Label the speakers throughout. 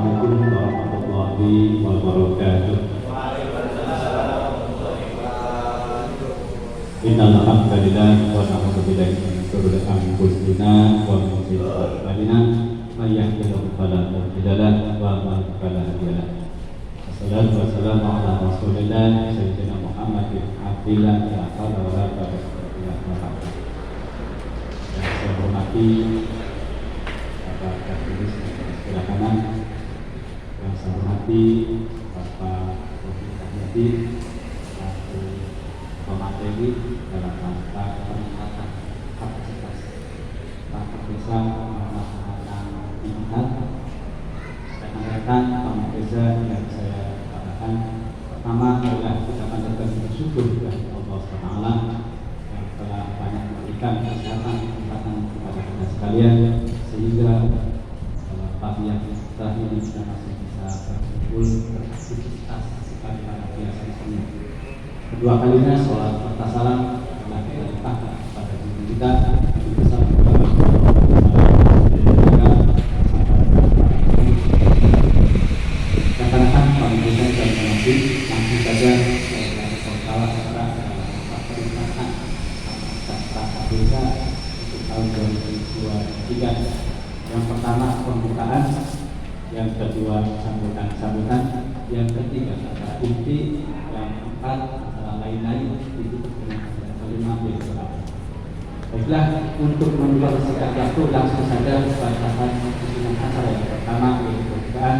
Speaker 1: Assalamualaikum warahmatullahi wabarakatuh. Innal hamdalillah wa na'udzu billahi min shururi anfusina wa min sayyi'ati a'malina may yahdihillahu fala mudilla lahu wa man fala hadiya lahu. Wassalatu wassalamu ala Rasulillah sayyidina Muhammadin abdillah la hawla wa la quwwata illa billah. Yang saya hormati Bapak Kapolres sebelah kanan, yang saya hormati Bapak Rofi Cahyadi selaku pemateri dalam rangka peningkatan kapasitas perangkat desa melaksanakan pimpinan. Rekan-rekan pemerintah desa yang saya katakan, pertama adalah kita panjatkan bersyukur kepada Allah SWT yang telah banyak memberikan kesehatan kepada kita sekalian, sehingga pagi kita ini sudah masih bisa berkumpul beraktivitas seperti pada biasanya. Kedua kalinya sholat bertasalam telah kita letakkan kepada diri kita di besar rekan-rekan pemerintah dan pemerintah langsung saja salah cara dalam peningkatan kapasitas desa untuk tahun 2023. Yang pertama pembukaan, yang kedua sambutan, yang ketiga kata inti, yang keempat antara lain-lain itu dengan kelima yaitu apa. Baiklah, untuk mempersingkat waktu langsung saja bacakan susunan acara yang pertama yaitu pembukaan.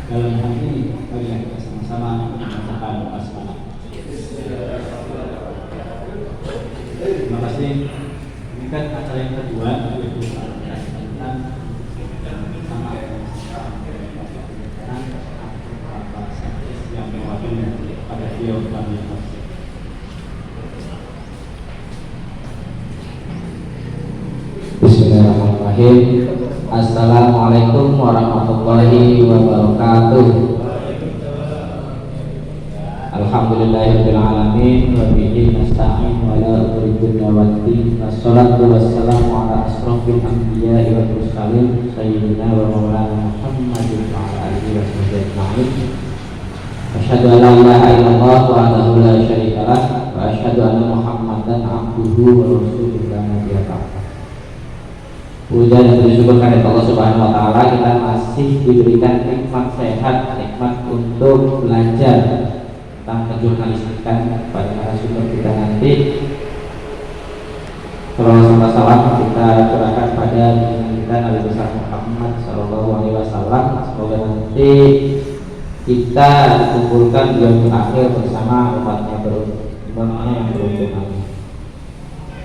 Speaker 1: Dalam hal ini marilah kita sama-sama membacakan basmalah. Terima kasih. Ini kan acara yang kedua yaitu sambutan sama yang mewakili pada beliau kami.
Speaker 2: Bismillahirrahmanirrahim. Assalamualaikum warahmatullahi wabarakatuh. Alhamdulillahirabbil alamin wa bihi nasta'in wa la dunya waddin. Wassalatu wassalamu ala asrofil anbiya'i wal mursalin sayyidina wa maulana Muhammadin wa ala alihi wa sahbihi ajma'in. Asyhadu an la ilaha illallah wahdahu la syarika lah wa asyhadu anna Muhammadan abduhu wa rasuluhu la nabiyya ba'dahu. Puja dan bersyukur kepada Allah Subhanahu wa taala, kita masih diberikan nikmat sehat, nikmat untuk belajar tentang kejurnalistikan pada narasumber kita nanti. Salam kita curahkan pada kita Nabi besar Muhammad sallallahu alaihi wasallam. Semoga nanti kita dikumpulkan di yaumul akhir bersama umatnya yang beruntung.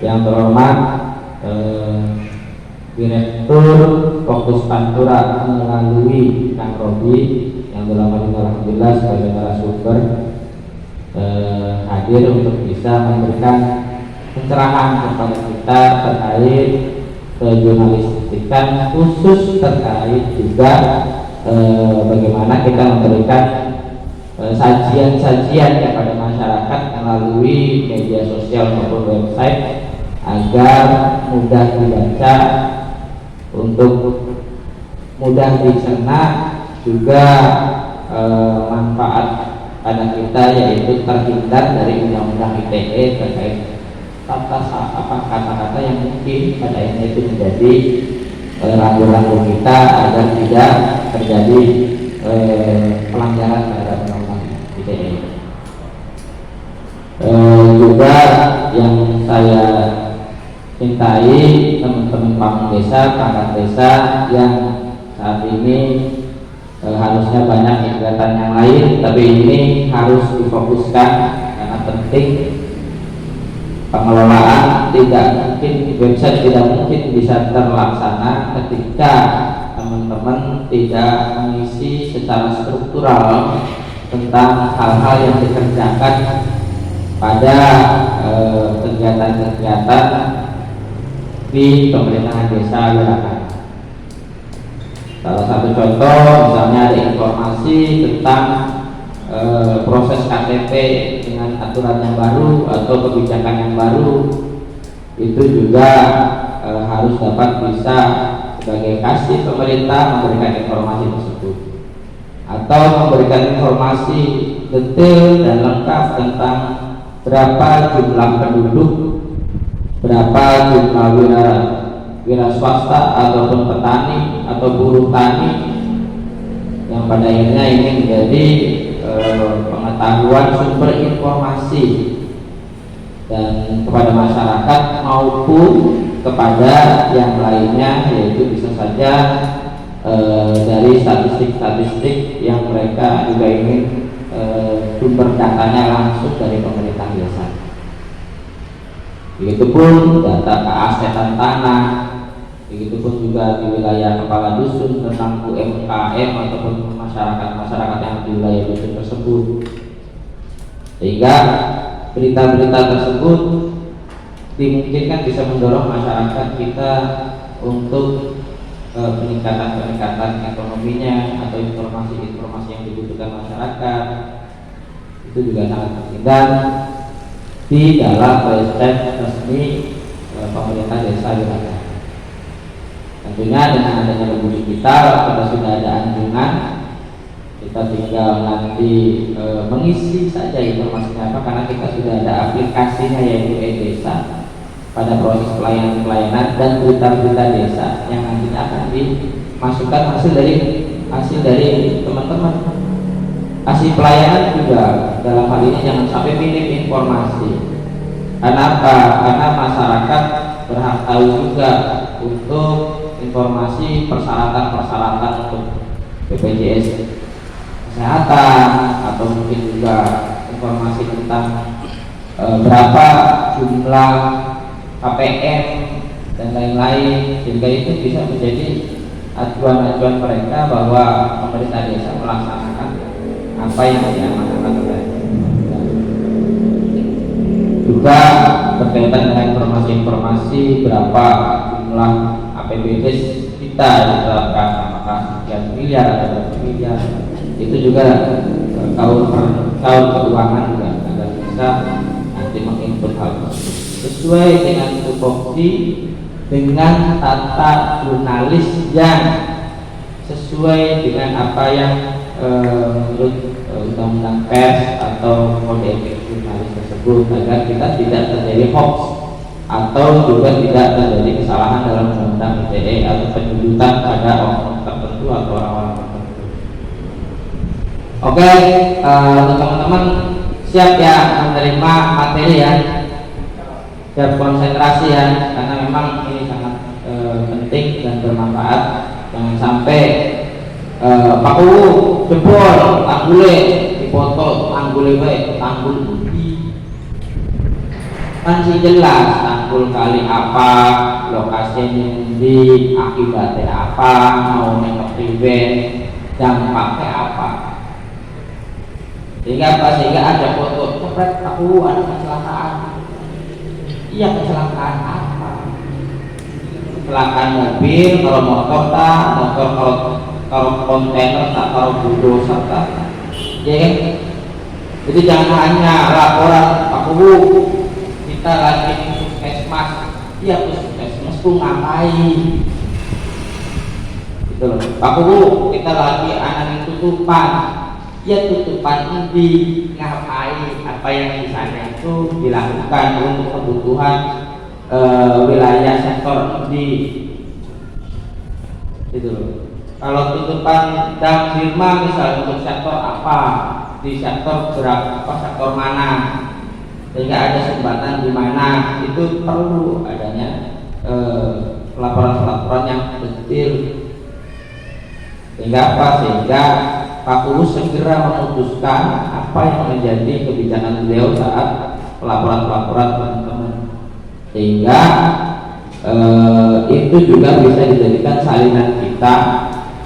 Speaker 2: Yang terhormat Direktur Fokus Pantura melalui Kang Robi yang dalam hal ini alhamdulillah sebagai narasumber hadir untuk bisa memberikan pencerahan kepada kita terkait jurnalistikan, khusus terkait juga bagaimana kita memberikan sajian-sajian kepada masyarakat melalui media sosial maupun website agar mudah dibaca, untuk mudah dicerna, juga manfaat pada kita yaitu terhindar dari undang-undang ITE terkait kata-kata yang mungkin pada ini itu menjadi ragu-ragu kita agar tidak terjadi pelanggaran terhadap undang-undang ITE. Juga yang saya cintai teman-teman pamong desa, perangkat desa yang saat ini harusnya banyak kegiatan yang lain, tapi ini harus difokuskan karena penting. Pengelolaan tidak mungkin, website tidak mungkin bisa terlaksana ketika teman-teman tidak mengisi secara struktural tentang hal-hal yang dikerjakan pada kegiatan-kegiatan di pemerintahan desa Gerakan. Salah satu contoh misalnya ada informasi tentang proses KTP dengan aturan yang baru atau kebijakan yang baru, itu juga harus dapat bisa sebagai kasih pemerintah memberikan informasi tersebut. atau memberikan informasi detail dan lengkap tentang berapa jumlah penduduk, berapa jumlah wira swasta ataupun petani atau buruh tani, yang pada akhirnya ini menjadi pengetahuan sumber informasi dan kepada masyarakat maupun kepada yang lainnya, yaitu bisa saja dari statistik-statistik yang mereka juga ingin sumber datanya langsung dari pemerintah desa. Begitupun data keasetan tanah, begitupun juga di wilayah kepala dusun tentang UMKM ataupun masyarakat yang di wilayah dusun tersebut. Sehingga berita-berita tersebut dimungkinkan bisa mendorong masyarakat kita untuk peningkatan ekonominya atau informasi-informasi yang dibutuhkan masyarakat. Itu juga sangat penting dan di dalam website resmi pemerintah desa wilayah. Tentunya dengan adanya lembu digital, kita sudah ada anjungan, kita tinggal nanti mengisi saja informasinya apa, karena kita sudah ada aplikasinya yaitu e-desa pada proses pelayanan dan berita-berita desa yang nantinya akan dimasukkan hasil dari teman-teman. Kasih pelayanan juga dalam hal ini jangan sampai minim informasi. Kenapa? Karena masyarakat berhak tahu juga untuk informasi persyaratan untuk BPJS Kesehatan atau mungkin juga informasi tentang berapa jumlah KPM dan lain-lain, sehingga itu bisa menjadi acuan-acuan mereka bahwa pemerintah desa melaksanakan apa yang diamanatkan oleh juga berkaitan dengan informasi-informasi berapa jumlah APBD kita diterapkan, apakah sekian miliar atau berapa miliar, itu juga kaum keuangan juga agar bisa nanti menginput hal tersebut sesuai dengan tupoksi, dengan tata jurnalis yang sesuai dengan apa yang menurut undang-undang pers atau kode etik jurnalis tersebut, agar kita tidak terjadi hoax atau juga tidak terjadi kesalahan dalam undang-undang ITE atau penyudutan pada oknum tertentu atau orang-orang tertentu. Oke, untuk teman-teman siap ya menerima materi ya, siap konsentrasi ya, karena memang ini sangat penting dan bermanfaat. Jangan sampai paku jebol tanggule dipoto tanggule baik tanggul budi kan sih jelas tanggul kali apa, lokasinya di akibatnya apa, mau ngepriwe dampaknya apa, sehingga ada foto cepet aku ada kecelakaan. Iya, kecelakaan apa? Kecelakaan mobil, kalau motor kalau kontainer tak, kalau bulldozer tak, ya kan? Jadi jangan hanya laporan Pak Bu, kita lagi di puskesmas, iya puskesmas tuh ngapain? Gitu loh. Pak Bu, kita lagi anak tutupan, ya tutupan ini ngapain? Apa yang di sana itu dilakukan untuk kebutuhan wilayah sektor ini, gitu loh. Kalau tutupan dam firma misalnya untuk sektor apa, di sektor berapa, sektor mana, sehingga ada sumbatan di mana, itu perlu adanya laporan-laporan yang detail. Sehingga apa? Sehingga Pak Guru segera memutuskan apa yang menjadi kebijakan beliau saat pelaporan-pelaporan teman-teman, sehingga itu juga bisa dijadikan salinan kita,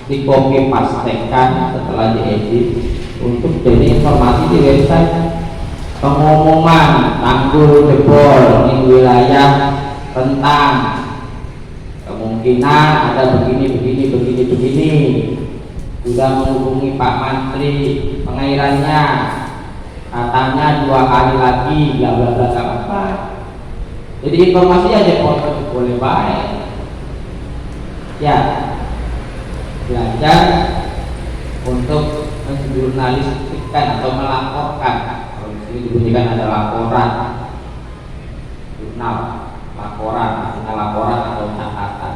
Speaker 2: di copy pastekan setelah diedit untuk jadi informasi di website. Pengumuman tanggul jebol di wilayah tentang kemungkinan ada begini sudah menghubungi Pak Menteri pengairannya, katanya 2 kali lagi bla bla bla apa. Jadi informasi aja boleh baik ya, belajar untuk menjurnalistikkan atau melaporkan. Kalau di sini dibunyikan ada laporan, jurnal, laporan, artinya laporan atau catatan.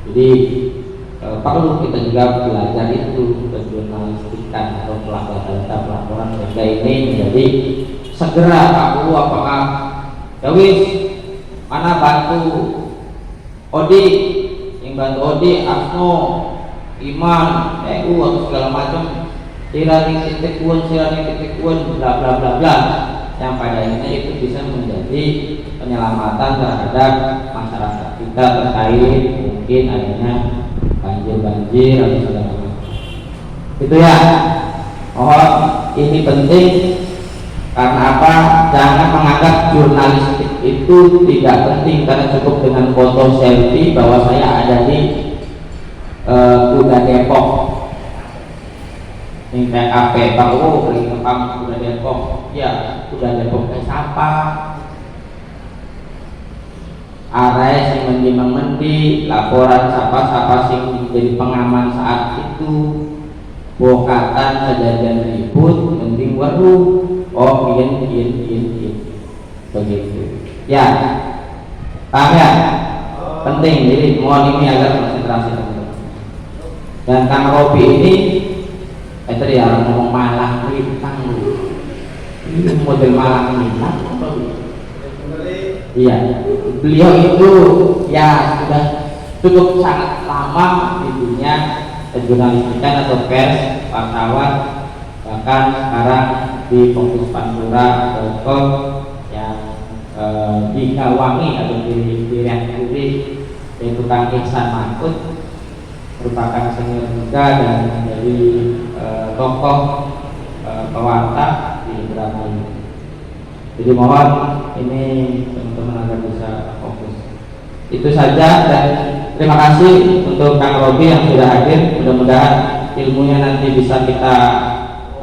Speaker 2: Jadi perlu kita juga belajar itu jurnalistikan atau pelaporan sehingga ini menjadi segera aku apakah Dawis mana bantu Odi yang bantu Odi Asno Iman EU atau segala macam sirani titik kuan bla bla bla bla yang pada akhirnya itu bisa menjadi penyelamatan terhadap masyarakat kita terkait mungkin adanya banjir atau segala macam. Itu ya. Mohon ini penting karena apa? Jangan menganggap jurnalistik itu tidak penting karena cukup dengan foto selfie bahwa saya ada di Kuda Depok. Ini TKP, Pak lagi ngepam Kuda Depok. Ya, Kuda Depok siapa? Ares yang mendi laporan siapa sing menjadi pengaman saat itu bokatan kejadian ribut mending waduh begitu ya paham ya penting jadi mohon ini agar konsentrasi teman-teman. Dan Kang Robi ini tadi ya ngomong malah rintang ini model malah minat iya, beliau itu ya sudah cukup sangat lama di dunia jurnalistikan atau pers, wartawan, bahkan sekarang di Fokus Pantura.com yang digawangi atau direkturi yaitu Kang Ihsan Mahfud merupakan senior juga dan menjadi tokoh pewarta di Indramayu. Jadi mohon ini teman-teman agar bisa fokus. Itu saja dan terima kasih untuk Kang Robi yang sudah hadir. Mudah-mudahan ilmunya nanti bisa kita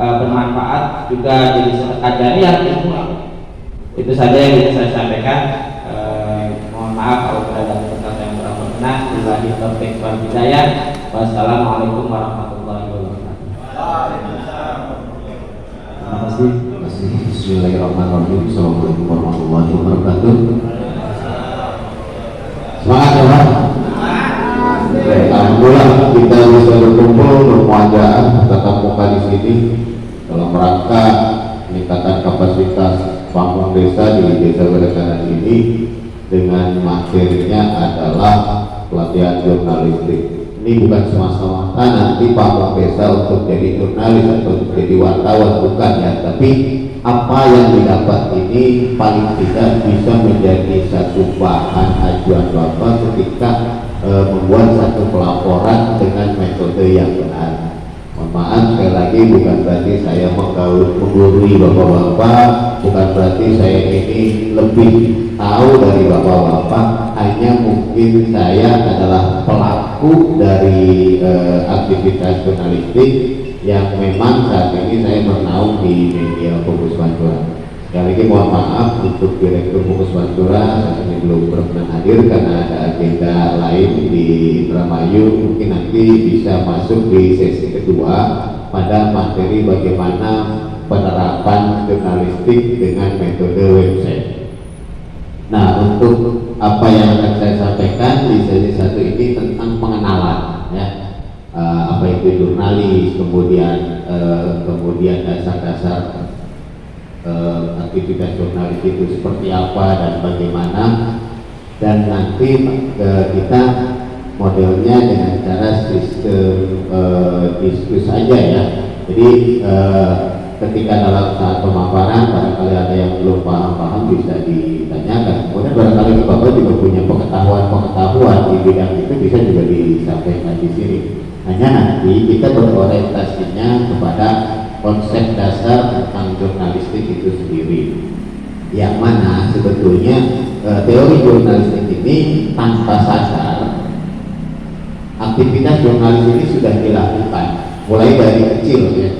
Speaker 2: bermanfaat juga jadi sedekah jariah ilmu. Itu saja yang bisa saya sampaikan. Mohon maaf kalau ada kata yang kurang berkenan. Billahi taufiq wal hidayah. Wassalamualaikum warahmatullahi wabarakatuh.
Speaker 3: Terima kasih. Bismillahirrahmanirrahim. Assalamualaikum warahmatullahi wabarakatuh. Semangat ya Pak. Alhamdulillah kita bisa berkumpul bermuajaan tatap muka di sini dalam rangka peningkatan kapasitas pamong desa di Desa Werekanan ini dengan materinya adalah pelatihan jurnalistik. Ini bukan semata-mata nanti pamong desa untuk jadi jurnalis atau untuk jadi wartawan, bukan ya, tapi apa yang didapat ini paling tidak bisa menjadi satu bahan ajuan Bapak ketika membuat satu pelaporan dengan metode yang benar. Mohon maaf sekali lagi, bukan berarti saya menggurui Bapak-Bapak, bukan berarti saya ini lebih tahu dari Bapak-Bapak, hanya mungkin saya adalah pelaku dari aktivitas jurnalistik yang memang saat ini saya bernaung di media Fokus Pantura. Sekali lagi mohon maaf untuk Direktur Fokus Pantura saat ini belum berkenan hadir karena ada agenda lain di Indramayu. Mungkin nanti bisa masuk di sesi kedua pada materi bagaimana penerapan jurnalistik dengan metode website. Nah, untuk apa yang akan saya sampaikan di sesi satu ini tentang pengenalan ya. Apa itu jurnalis, kemudian dasar-dasar aktivitas jurnalis itu seperti apa dan bagaimana, dan nanti kita modelnya dengan cara sistem diskus saja ya. Jadi ketika dalam saat pemaparan barangkali ada yang belum paham bisa ditanyakan, kemudian barangkali Bapak juga punya pengetahuan di bidang itu bisa juga disampaikan di sini. Hanya nanti kita berorientasinya kepada konsep dasar tentang jurnalistik itu sendiri, yang mana sebetulnya teori jurnalistik ini tanpa sadar aktivitas jurnalis ini sudah dilakukan mulai dari kecil ya,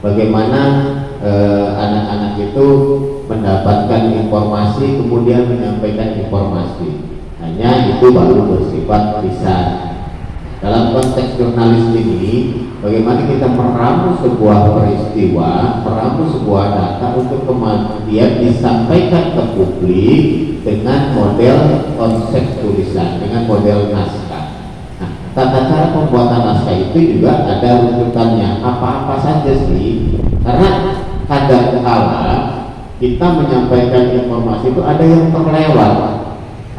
Speaker 3: bagaimana anak-anak itu mendapatkan informasi kemudian menyampaikan informasi, hanya itu baru bersifat lisan. Dalam konteks jurnalis ini, bagaimana kita meramu sebuah peristiwa, meramu sebuah data untuk kemudian disampaikan ke publik dengan model konsep tulisan, dengan model naskah. Nah, tata cara pembuatan naskah itu juga ada runtutannya. Apa-apa saja sih? Karena kadang-kala kita menyampaikan informasi itu ada yang terlewat,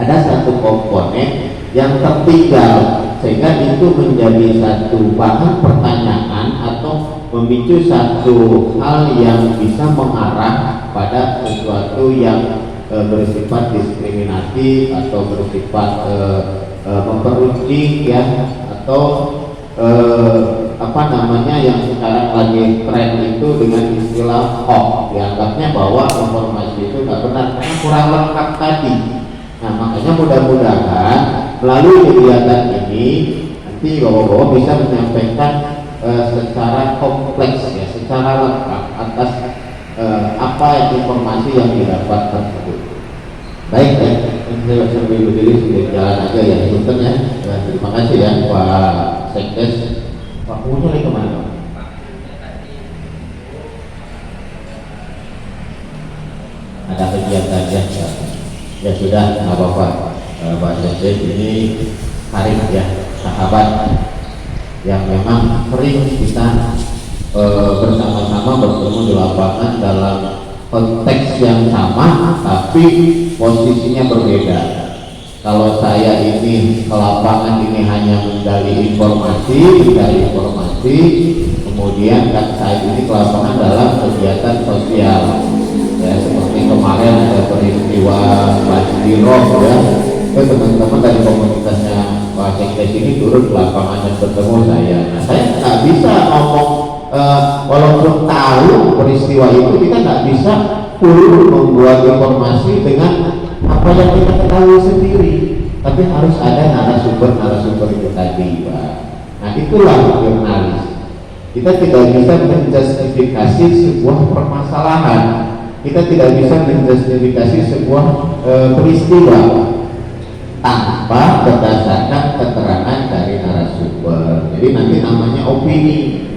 Speaker 3: ada satu komponen yang tertinggal, sehingga itu menjadi satu bahan pertanyaan atau memicu satu hal yang bisa mengarah pada sesuatu yang bersifat diskriminatif atau bersifat memperuncing ya, atau apa namanya yang sekarang lagi tren itu dengan istilah hoax, dianggapnya bahwa informasi itu nggak benar karena kurang lengkap tadi. Nah, makanya mudah-mudahan melalui kegiatan ini nanti bapak-bapak bisa menyampaikan secara kompleks ya, secara lengkap atas apa informasi yang didapat tersebut. Baik ya, saya sambil berdiri sudah jalan aja ya, punten ya. Terima kasih ya Pak Sekdes. Pak Punya lagi kemana? Ada kegiatan ya sudah, nggak apa-apa. Pak Sekdes ini karib ya, sahabat yang memang sering kita bersama-sama bertemu di lapangan dalam konteks yang sama tapi posisinya berbeda. Kalau saya ini ke lapangan ini hanya menggali informasi, kemudian kan saya ini ke lapangan dalam kegiatan sosial ya, seperti kemarin ada peristiwa banjirop ya, teman-teman dari komunitasnya Pak Sekdes ini turun ke lapangan dan bertemu saya. Nah, saya nggak bisa ngomong walaupun tahu peristiwa itu, kita nggak bisa full membuat informasi dengan apa yang kita ketahui sendiri, tapi harus ada narasumber itu tadi, Pak. Nah, itulah jurnalis. Kita tidak bisa menjustifikasi sebuah permasalahan, kita tidak bisa menjustifikasi sebuah peristiwa tanpa berdasarkan keterangan dari narasumber. Jadi nanti namanya opini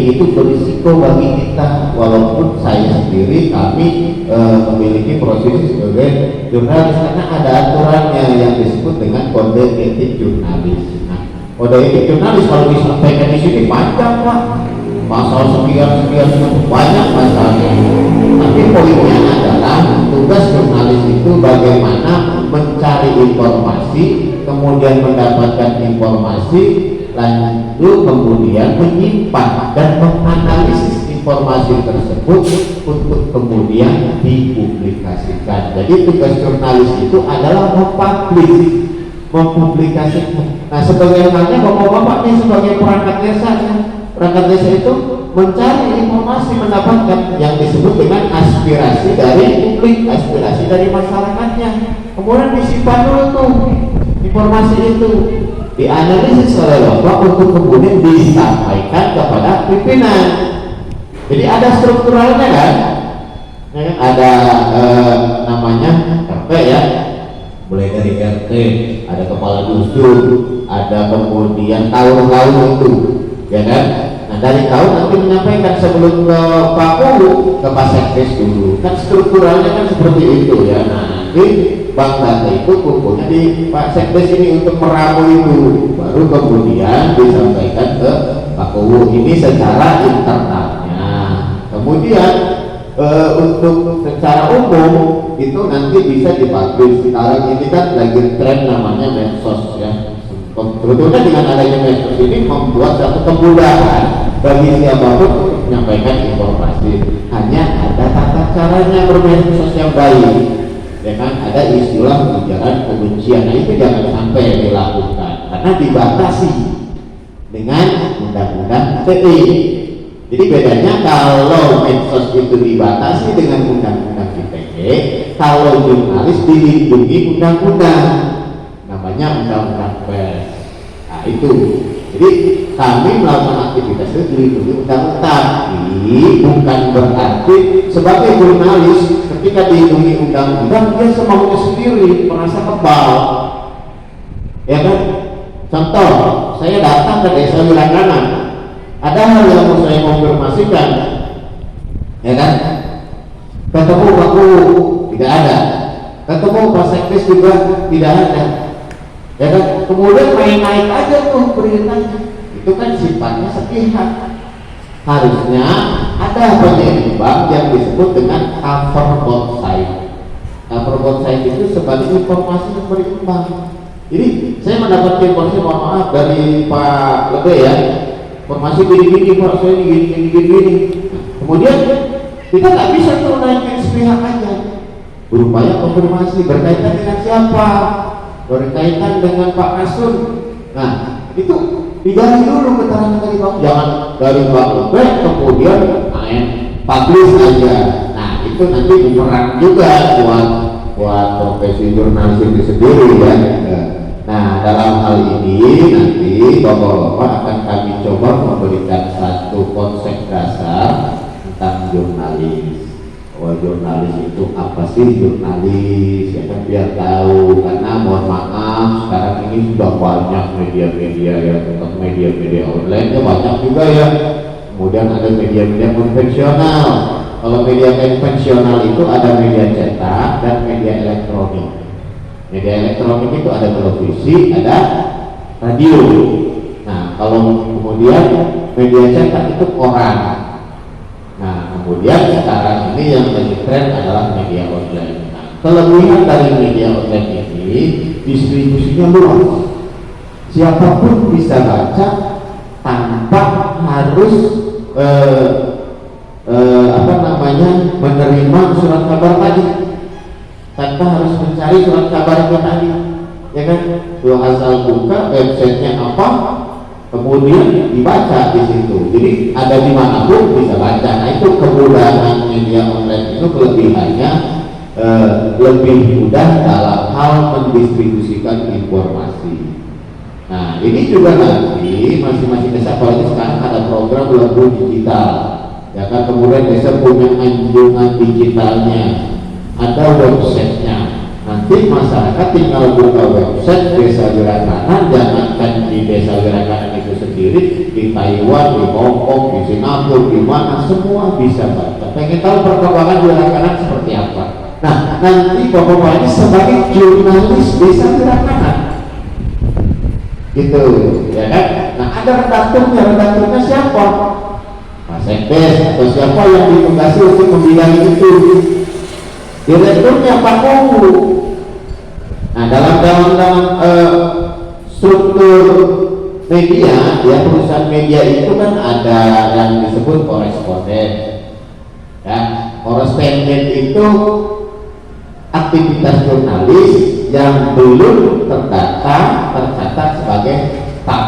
Speaker 3: itu berisiko bagi kita, walaupun saya sendiri kami memiliki profesi sebagai jurnalis karena ada aturannya yang disebut dengan kode etik jurnalis. Nah, kode etik jurnalis kalau disampaikan di sini panjang Pak, pasal sekian banyak masalahnya. Tapi poinnya adalah tugas jurnalis itu bagaimana mencari informasi, kemudian mendapatkan informasi, lalu kemudian menyimpan dan menganalisis informasi tersebut untuk kemudian dipublikasikan. Jadi tugas jurnalis itu adalah mempublikasikan. Nah, sebagai halnya bapak-bapak ini sebagai perangkat desa itu mencari informasi, mendapatkan yang disebut dengan aspirasi dari publik, aspirasi dari masyarakatnya, kemudian disimpan dulu tuh informasi itu, dianalisis oleh bapak untuk kemudian disampaikan kepada pimpinan. Jadi ada strukturalnya kan, ada namanya RT ya, mulai dari RT, ada kepala dusun, ada kemudian tahun itu, ya kan. Nah, dari tahun nanti menyampaikan sebelum ke Pak Pulu, ke Pak Sekdes dulu, kan strukturalnya kan seperti itu ya. Nah, nanti Bang Data itu kumpulnya di Pak Sekdes ini untuk meramu itu, baru kemudian disampaikan ke Pak Pulu ini secara internalnya. Kemudian untuk secara umum itu nanti bisa dipublish. Sekarang ini kan lagi tren namanya medsos ya. Sebetulnya dengan adanya medsos ini membuat satu kemudahan bagi siapapun untuk menyampaikan informasi. Hanya ada tata caranya bermedsos yang baik, ya kan. Ada istilah ujaran kebencian, nah itu jangan sampai dilakukan karena dibatasi dengan undang-undang ITE. Jadi bedanya kalau medsos itu dibatasi dengan undang-undang ITE, kalau jurnalis dilindungi undang-undang, namanya undang-undang pers. Nah itu, jadi kami melakukan aktivitas itu dilindungi undang-undang. Ini bukan berarti sebagai jurnalis ketika dilindungi undang-undang dia semaunya sendiri merasa kebal, ya kan? Contoh, saya datang ke desa Wirakanan, ada hal yang mau saya konfirmasikan, ya kan? Ketemu Pak Guru tidak ada, ketemu Pak Sekdes juga tidak ada, ya kan? Kemudian main-main aja tuh beritanya, itu kan sifatnya sepihak. Harusnya ada penyeimbang yang disebut dengan cover both side. Cover both side itu sebagai informasi yang berimbang. Jadi saya mendapat informasi, mohon maaf, dari Pak Lebe ya, informasi gini-gini Pak, saya ini gini-gini. Kemudian kita nggak bisa tuh naikkan sepihak aja, berupaya konfirmasi berkaitan dengan siapa, berkaitan dengan Pak Kasun. Nah itu digali dulu keterangan dari Bang, jangan dari Bang Lebe kemudian main publish aja. Nah itu nanti bumerang juga buat profesi jurnalis itu sendiri ya. Nah dalam hal ini nanti Bapak-bapak akan kami coba memberikan satu konsep dasar tentang jurnalis. Bahwa jurnalis itu apa sih jurnalis, ya kan, biar tahu. Karena mohon maaf sekarang ini sudah banyak media-media ya, tetap media-media online ya banyak juga ya. Kemudian ada media-media konvensional. Kalau media konvensional itu ada media cetak dan media elektronik. Media elektronik itu ada televisi, ada radio. Nah kalau kemudian media cetak itu koran. Nah kemudian sekarang ini yang lagi tren adalah media online. Nah, kelebihan dari media online ini distribusinya luas, siapapun bisa baca tanpa harus menerima surat kabar tadi, tanpa harus mencari surat kabar itu tadi, ya kan? Lu asal buka websitenya apa, kemudian dibaca di situ. Jadi ada di manapun bisa baca. Nah itu kemudahan media online itu kelebihannya, lebih mudah dalam hal mendistribusikan informasi. Nah ini juga nanti masing-masing desa, apalagi sekarang ada program lembu digital, ya kan? Kemudian desa punya anjungan digitalnya, ada websitenya. Nanti masyarakat tinggal buka website Desa Wirakanan, jangankan di Desa Wirakanan itu sendiri, di Taiwan, di Hong Kong, di Singapura, di mana, semua bisa baca. Pengen tahu perkembangan Wirakanan seperti apa? Nah nanti Bapak ini sebagai jurnalis Desa Wirakanan gitu, ya kan? Nah ada redakturnya siapa? Pak Sekdes atau siapa yang ditugasi untuk membidangi itu. Direkturnya Pak Guru. Nah dalam struktur media ya, perusahaan media itu kan ada yang disebut koresponden. Ya, koresponden itu aktivitas jurnalis yang belum tercatat sebagai staff,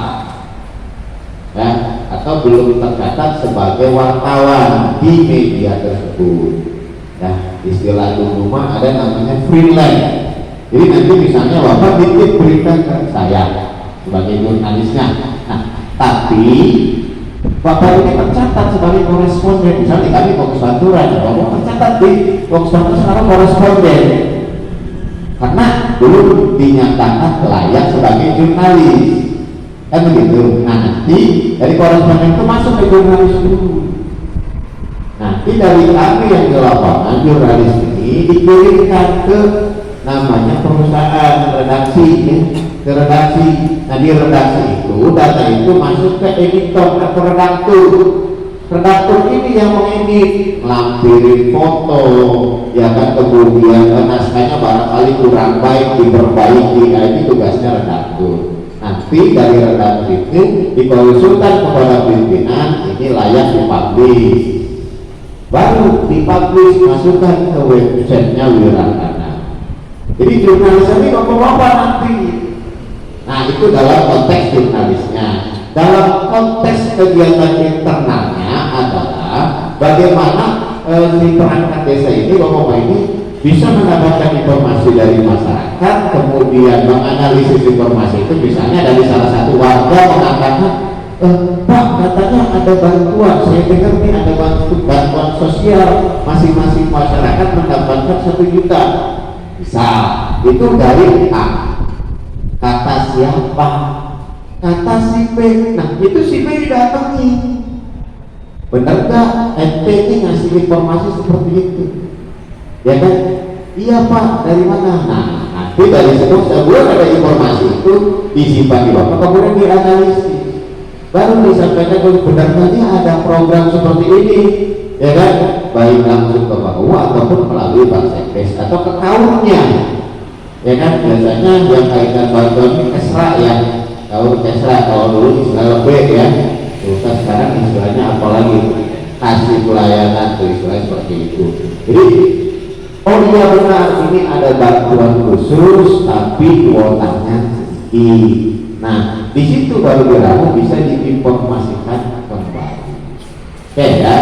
Speaker 3: ya, atau belum tercatat sebagai wartawan di media tersebut. Nah, istilah dulu mah ada namanya freelance. Jadi nanti misalnya Bapak titip berita ke saya sebagai jurnalisnya. Nah, tapi Bapak ini tercatat sebagai koresponden. Misalnya kami Fokus Pantura, Bapak tercatat di Fokus Pantura sekarang koresponden. Karena dulu dinyatakan layak sebagai jurnalis. Kan begitu. Nah, nanti dari koresponden itu masuk ke jurnalis dulu. Nanti dari kami yang di lapangan jurnalis ini dikirimkan ke namanya perusahaan redaksi, ya, ke redaksi. Nah di redaksi itu data itu masuk ke editor atau redaktur. Redaktur ini yang mengedit, lampirin foto, ya kan, kemudian naskahnya barangkali kurang baik diperbaiki. Nah ini tugasnya redaktur. Nanti dari redaktur itu dikonsultan kepada pimpinan, ini layak dipublish. Baru dipublish, masukkan ke websitenya Wirakanan. Jadi jurnalis ini bapak-bapak nanti. Nah itu dalam konteks jurnalisnya. Dalam konteks kegiatan internalnya adalah bagaimana si perangkat desa ini, bapak-bapak ini bisa mendapatkan informasi dari masyarakat, kemudian menganalisis informasi itu. Misalnya dari salah satu warga mengatakan, Pak, katanya ada bantuan, saya dengar nih ada bantuan sosial, masing-masing masyarakat mendapatkan 1 juta. Bisa, itu dari A. Kata siapa? kata si B. Nah itu si B didatangi, bener gak ente ini ngasih informasi seperti itu, ya kan? Iya Pak, dari mana? Nah nanti dari sebelum ada informasi itu disimpan di bapak, kemudian dianalisis, baru disampaikan benar tadi ada program seperti ini, ya kan? Baik langsung ke bawah ataupun melalui Pak Sekdes atau ke kaumnya, ya kan? Biasanya yang kaitan bantuan ini kesra ya, kalau kesra, kalau dulu istilah B ya, terus sekarang istilahnya apalagi kasih pelayanan, tuh istilah seperti itu. Jadi oh iya benar, ini ada bantuan khusus tapi kuotanya sedikit. Nah di situ baru beramu bisa diinformasikan kembali. Oke ya,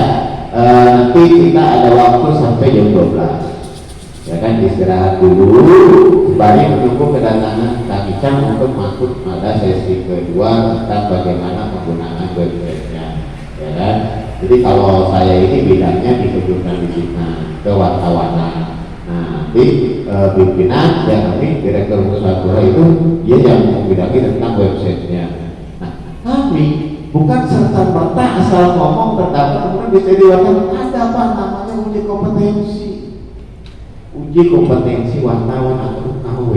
Speaker 3: nanti kita ada waktu sampai jam 12, ya kan? Istirahat dulu sembari menunggu kedatangan Kang Icang untuk masuk pada sesi kedua tentang bagaimana penggunaan websitenya, ya kan? Jadi kalau saya ini bidangnya di kejurnalistik, kewartawanan. Nah nanti pimpinan yang kami direktur Pusat itu dia yang membidangi tentang websitenya. Nah kami bukan serta-merta asal ngomong terdaftar kemudian bisa diwakilkan. Ada apa namanya uji kompetensi wartawan atau KW.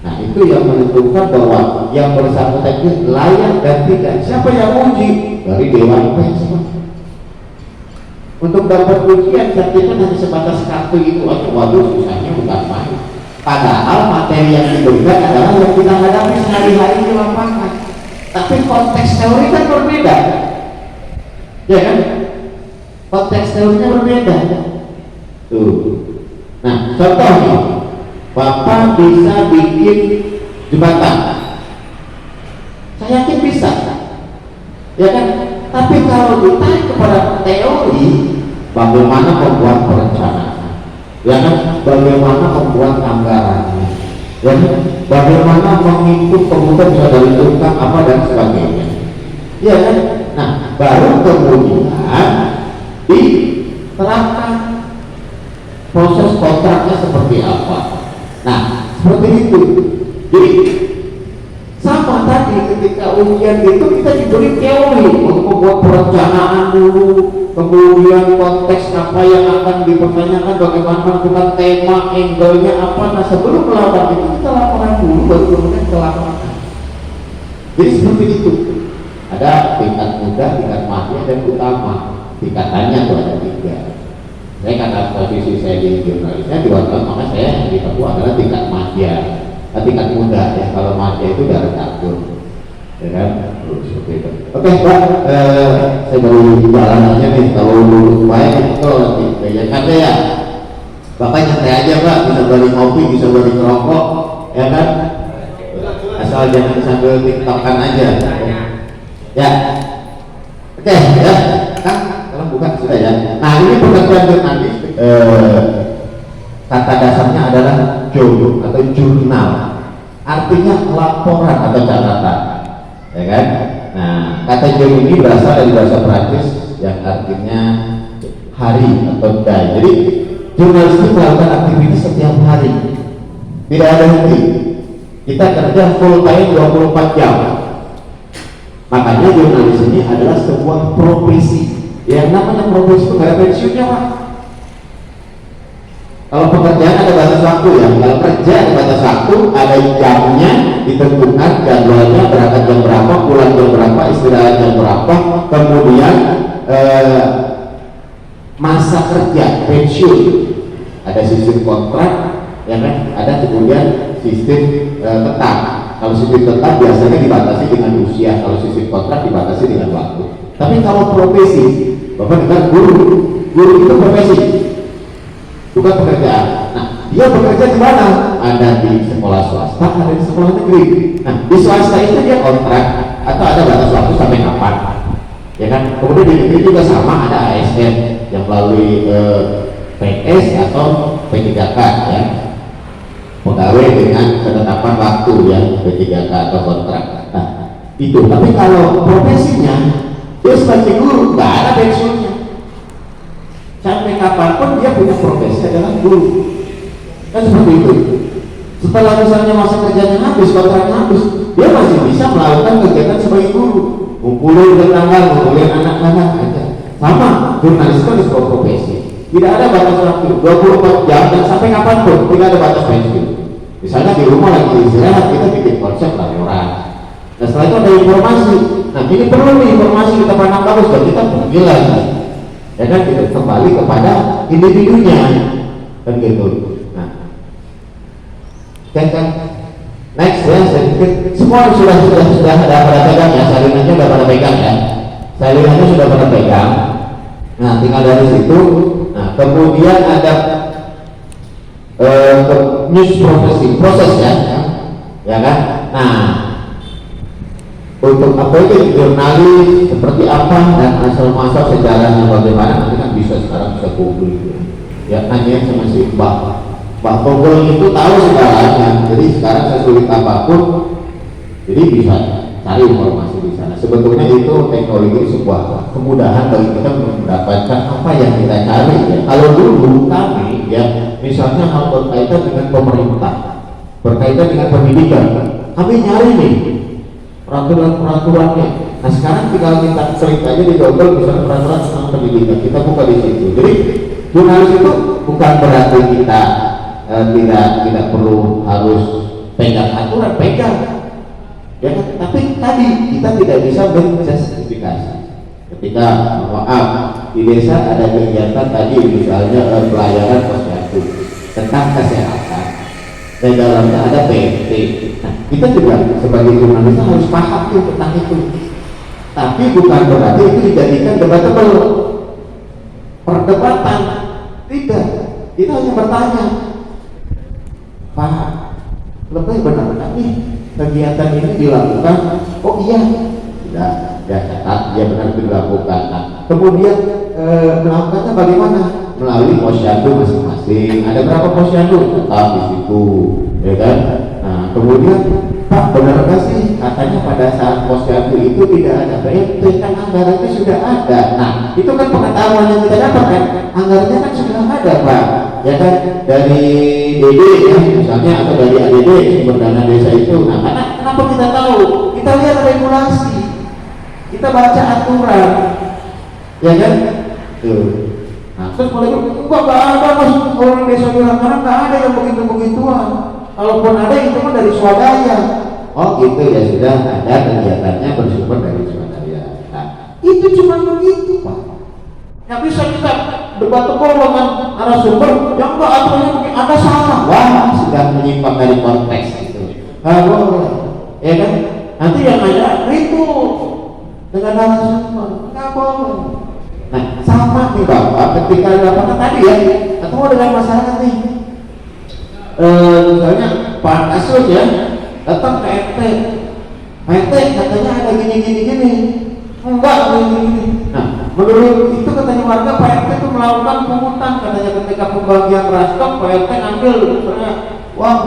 Speaker 3: Nah itu yang menentukan bahwa yang bersangkutan itu layak dan tidak. Siapa yang uji? Dari Dewan Pers. Untuk dapat ujian sertifikat hanya sebatas kartu itu aja, waduh susahnya bukan main. Padahal materi yang diberikan adalah yang kita hadapi sehari-hari di lapangan. Tapi konteks teori kan berbeda, ya kan? Konteks teorinya berbeda. Tuh. Nah, contohnya, Bapak bisa bikin jembatan. Saya yakin bisa, ya kan? Tapi kalau ditarik kepada teori, bagaimana membuat perencanaan, ya kan? Bagaimana membuat anggarannya, ya kan? Bagaimana menghitung kemudian bisa dari tukang apa dan sebagainya, ya kan? Nah, baru kemudian diterapkan proses kontraknya seperti apa. Nah, seperti itu. Jadi sama tadi ketika ujian itu kita diberi teori untuk membuat perencanaan dulu, kemudian konteks apa yang akan dipertanyakan, bagaimana menentukan tema, angle-nya apa. Nah sebelum melakukan itu kita laporan dulu, baru kemudian ke lapangan. Jadi seperti itu. Ada tingkat mudah, tingkat madya dan utama. Tingkatannya tuh ada 3. Saya kata posisi saya di jurnalisnya di wartawan, maka saya yang di Papua adalah tingkat madya, tingkat muda ya. Kalau madya itu dari catur, ya kan? Seperti itu. Oke Pak, saya baru jalan aja nih. Kalau dulu baik itu nanti Jakarta ya. Bapak nyantai aja Pak, bisa beli kopi, bisa beli rokok, ya kan? Asal jangan sambil tiktokan aja. Ya, oke ya. Kan kalau bukan sudah ya. Nah ini pekerjaan jurnalis, kata dasarnya adalah jurnal atau jurnal, artinya laporan atau catatan, ya kan? Nah kata jurnal ini berasal dari bahasa Prancis yang artinya hari atau day. Jadi jurnalistik melakukan aktivitas setiap hari, tidak ada henti. Kita kerja full time 24 jam. Makanya jurnalis ini adalah sebuah profesi. Yang namanya profesi itu gak ada pensiunnya Pak. Kalau pekerjaan ada batas waktu ya, kalau kerja ada batas waktu, ada jamnya ditentukan, jadwalnya berangkat jam berapa, pulang jam berapa, istirahat jam berapa, kemudian masa kerja, pensiun, ada sistem kontrak, ya kan? Ada kemudian sistem tetap. Kalau sistem tetap biasanya dibatasi dengan usia, kalau sistem kontrak dibatasi dengan waktu. Tapi kalau profesi, Bapak dengar guru itu profesi, bukan pekerjaan. Nah, dia bekerja di mana? Ada di sekolah swasta, ada di sekolah negeri. Nah, di swasta itu dia kontrak atau ada batas waktu sampai kapan, ya kan? Kemudian di negeri juga sama, ada ASN yang melalui PS atau P3K ya, pegawai dengan ketetapan waktu ya, P3K atau kontrak. Nah, itu. Tapi kalau profesinya dia sebagai guru, nggak ada pensiunnya. Sampai kapanpun dia punya profesi adalah guru. Kan seperti itu. Setelah misalnya masa kerjanya habis, kontraknya habis, dia masih bisa melakukan kegiatan sebagai guru, ngumpulin tetangga, ngumpulin anak-anak aja. Sama, jurnalis itu sebuah profesi, tidak ada batas waktu, 24 jam dan sampai kapanpun, tidak ada batas pensiun. Misalnya di rumah lagi istirahat, kita bikin konsep laporan. Nah setelah itu ada informasi, nah ini perlu nih informasi kita pandang bagus dan kita panggil lagi, ya kan, kita kembali kepada individunya, kan gitu. Nah, kan next ya, semua sudah ada pada pegang ya, salinannya sudah pada pegang ya, salinannya sudah pada pegang. Nah tinggal dari situ, nah kemudian ada news processing proses ya kan. Nah untuk apa itu jurnalis seperti apa dan asal muasal sejarahnya bagaimana, nanti kan bisa sekarang bisa Google ya, nanya sama si Pak Google itu tahu segalanya, jadi sekarang sesulit apapun jadi bisa cari informasi di sana. Sebetulnya itu teknologi sebuah kemudahan bagi kita mendapatkan apa yang kita cari ya. Kalau dulu kami ya, misalnya hal berkaitan dengan pemerintah, berkaitan dengan pendidikan, kami nyari nih peraturan-peraturannya. Nah sekarang tinggal kita klik aja di Google misalnya peraturan tentang pendidikan, kita buka di situ. Jadi jurnalis itu bukan berarti kita tidak perlu harus pegang aturan, pegang ya kan? Tapi tadi kita tidak bisa menjustifikasi ketika maaf di desa ada kegiatan tadi misalnya pelayanan posyandu tentang kesehatan dan dalamnya ada PT. Nah, kita juga sebagai jurnalis harus paham tuh tentang itu. Tapi bukan berarti itu dijadikan debatable, perdebatan. Tidak. Kita hanya bertanya, Pak, lebih benar nih kegiatan ini dilakukan? Oh iya, tidak. Ya catat, dia benar dilakukan. Nah, kemudian melakukannya bagaimana? Melalui posyandu masing-masing. Ada berapa posyandu? Tetap di situ, ya kan? Nah, kemudian Pak, benar nggak sih katanya pada saat posyandu itu tidak ada BMT, kan anggarannya sudah ada. Nah, itu kan pengetahuan yang kita dapatkan, anggarannya kan sudah ada, Pak. Ya kan, dari DD ya misalnya atau dari ADD sumber dana desa itu. Nah, karena kenapa kita tahu? Kita lihat regulasi, kita baca aturan, ya kan? Tuh. Nah, terus mulai nggak ada mas orang desa bilang karena nggak ada yang begitu-begituan. Kalaupun ada itu kan dari swadaya. Oh gitu ya, sudah ada kegiatannya bersumber dari swadaya. Nah, itu cuma begitu, Pak. Nggak bisa kita debat dengan narasumber yang enggak aturannya mungkin ada salah. Wah, sudah menyimpang dari konteks itu. Ya kan? Nanti yang ada ribut dengan narasumber. Nggak boleh. Nah, sama nih Bapak ketika lapangan tadi ya, ketemu dengan masyarakat nih. Misalnya Pak Kasus ya datang ke RT, katanya ada gini. Enggak gini. Nah, menurut itu katanya warga Pak RT itu melakukan pungutan, katanya ketika pembagian rastok Pak RT ngambil misalnya uang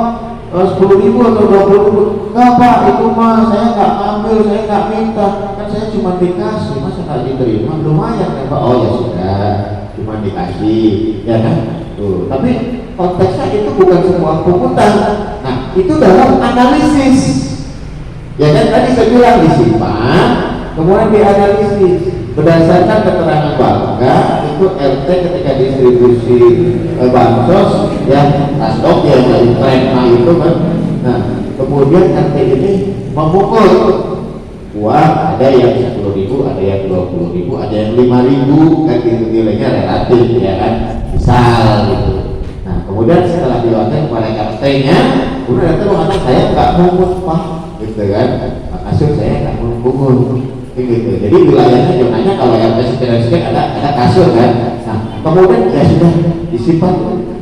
Speaker 3: 10.000 atau 20.000. Enggak Pak, itu mah saya nggak ambil, saya nggak minta, kan saya cuma dikasih, masa nggak diterima? Lumayan kan Pak? Oh ya sudah, cuma dikasih, ya kan? Tuh, tapi konteksnya itu bukan sebuah pungutan. Nah, itu dalam analisis, ya kan? Tadi saya bilang disimpan, kemudian dianalisis berdasarkan keterangan warga. Itu RT ketika distribusi bansos ya, tasdok yang dari Trema itu kan. Nah, kemudian RT ini memukul uang, ada yang 10.000, ada yang 20.000, ada yang 5.000, kan gitu, nilainya relatif ya kan, misal gitu. Nah, kemudian setelah dilakukan kepada RT-nya, kemudian RT mengatakan saya nggak mungut Pak, gitu kan, makasih saya nggak mungut. Gitu. Jadi wilayahnya zonanya kalau RT sekian ada kasur kan. Nah, kemudian ya sudah disimpan.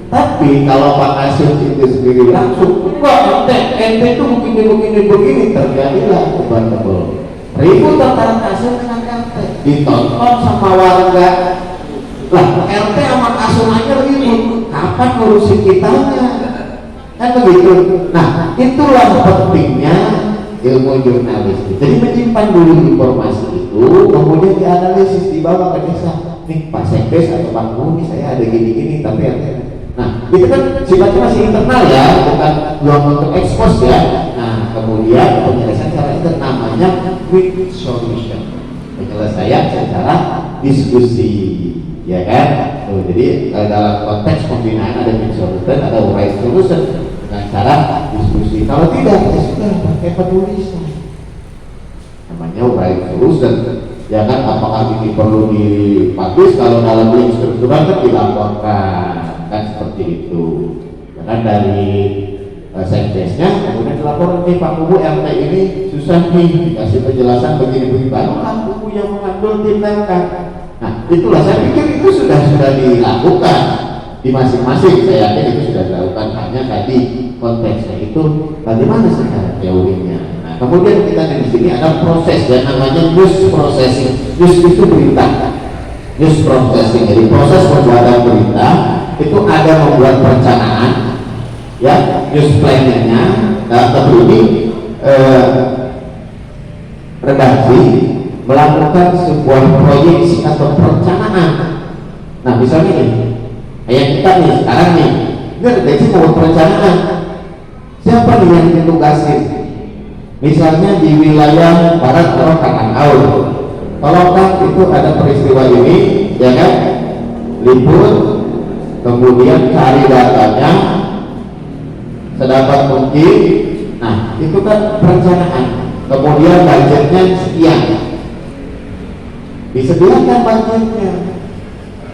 Speaker 3: Tapi kalau Pak Kasur itu sendiri langsung enggak, ente itu begini terjadilah debatable. Ribut antara kasur dengan RT, ditonton sama warga. Lah RT sama kasur aja ribut, kapan ngurusin kitanya? Kan begitu. Nah, itulah pentingnya ilmu jurnalistik. Jadi menyimpan dulu informasi itu, kemudian dianalisis, dibawa ke desa. Nih Pak Sekdes atau Pak Muni, saya ada gini-gini, tapi nah itu kan sifatnya masih internal ya, bukan belum untuk ekspos ya. Nah kemudian penyelesaian namanya quick solution, penyelesaian secara diskusi, ya kan? Tuh, jadi dalam konteks pembinaan ada quick solution, ada right solution dengan cara diskusi. Kalau tidak, ya sudah pakai penulisan, namanya right solution. Ya kan, apakah ini perlu dipublish? Kalau dalam link struktural kan dilaporkan, kan seperti itu. Ya kan, dari sekdesnya kemudian dilaporkan, nih Pak Kubu RT ini susah nih, dikasih penjelasan begini-begini, barulah Kubu yang mengambil tindakan. Nah, itulah saya pikir itu sudah dilakukan di masing-masing. Saya yakin itu sudah dilakukan, hanya tadi konteksnya itu bagaimana secara teorinya. Kemudian kita di sini ada proses yang namanya news processing. News itu berita, news processing. Jadi proses pembuatan berita itu ada membuat perencanaan, ya, news planningnya. Nah, tentu ini redaksi melakukan sebuah proyeksi atau perencanaan. Nah, misalnya nih, kayak kita nih sekarang nih, ini redaksi mau perencanaan. Siapa nih yang ditugasin? Misalnya di wilayah barat atau kanan Aul, tolonglah itu ada peristiwa ini, ya kan, liput, kemudian cari datanya sedapat mungkin. Nah, itu kan perencanaan. Kemudian budgetnya sekian, disediakan budgetnya,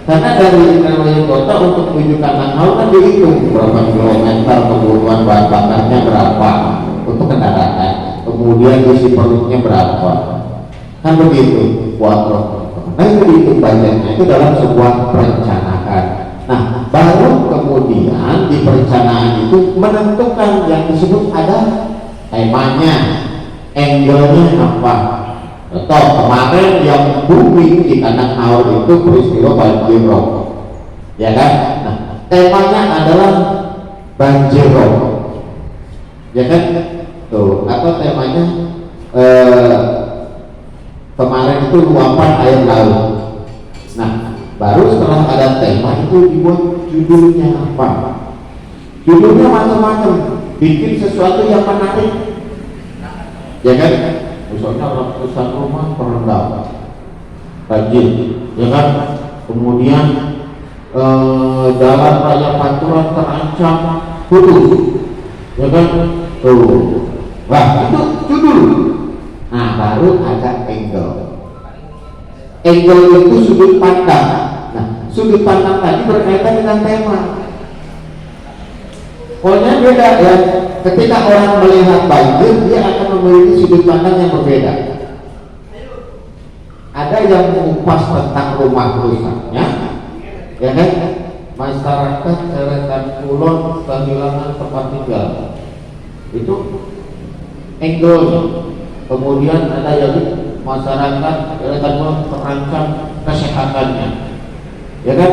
Speaker 3: karena dari wilayah kota untuk menuju kanan Aul kan dihitung berapa kilometer, kebutuhan bahan bakarnya berapa untuk kendaraan, kemudian isi perutnya berapa, kan begitu buat rokok. Nah, itu dihitung budgetnya, itu dalam sebuah perencanaan. Nah, baru kemudian di perencanaan itu menentukan yang disebut ada temanya, angle-nya apa. Contoh kemarin yang booming di kanan Aul itu peristiwa banjir rob, ya kan? Nah, temanya adalah banjir rob, ya kan? Tuh, atau temanya kemarin itu luapan air laut. Nah, baru setelah ada tema itu dibuat judulnya apa? Judulnya macam-macam, bikin sesuatu yang menarik, ya kan? Misalnya ratusan rumah terendam banjir, ya kan? Kemudian jalan raya Pantura terancam putus, ya kan? Tuh. Wah, itu judul. Nah, baru ada angle. Angle itu sudut pandang. Nah, sudut pandang tadi berkaitan dengan tema. Pokoknya beda ya. Ketika orang melihat banjir, dia akan memiliki sudut pandang yang berbeda. Ada yang mengupas tentang rumah rusaknya, ya kan? Masyarakat deretan kulon kehilangan tempat tinggal. Itu angle-nya. Kemudian ada yang masyarakat deretan kulon terancam kesehatannya, ya kan?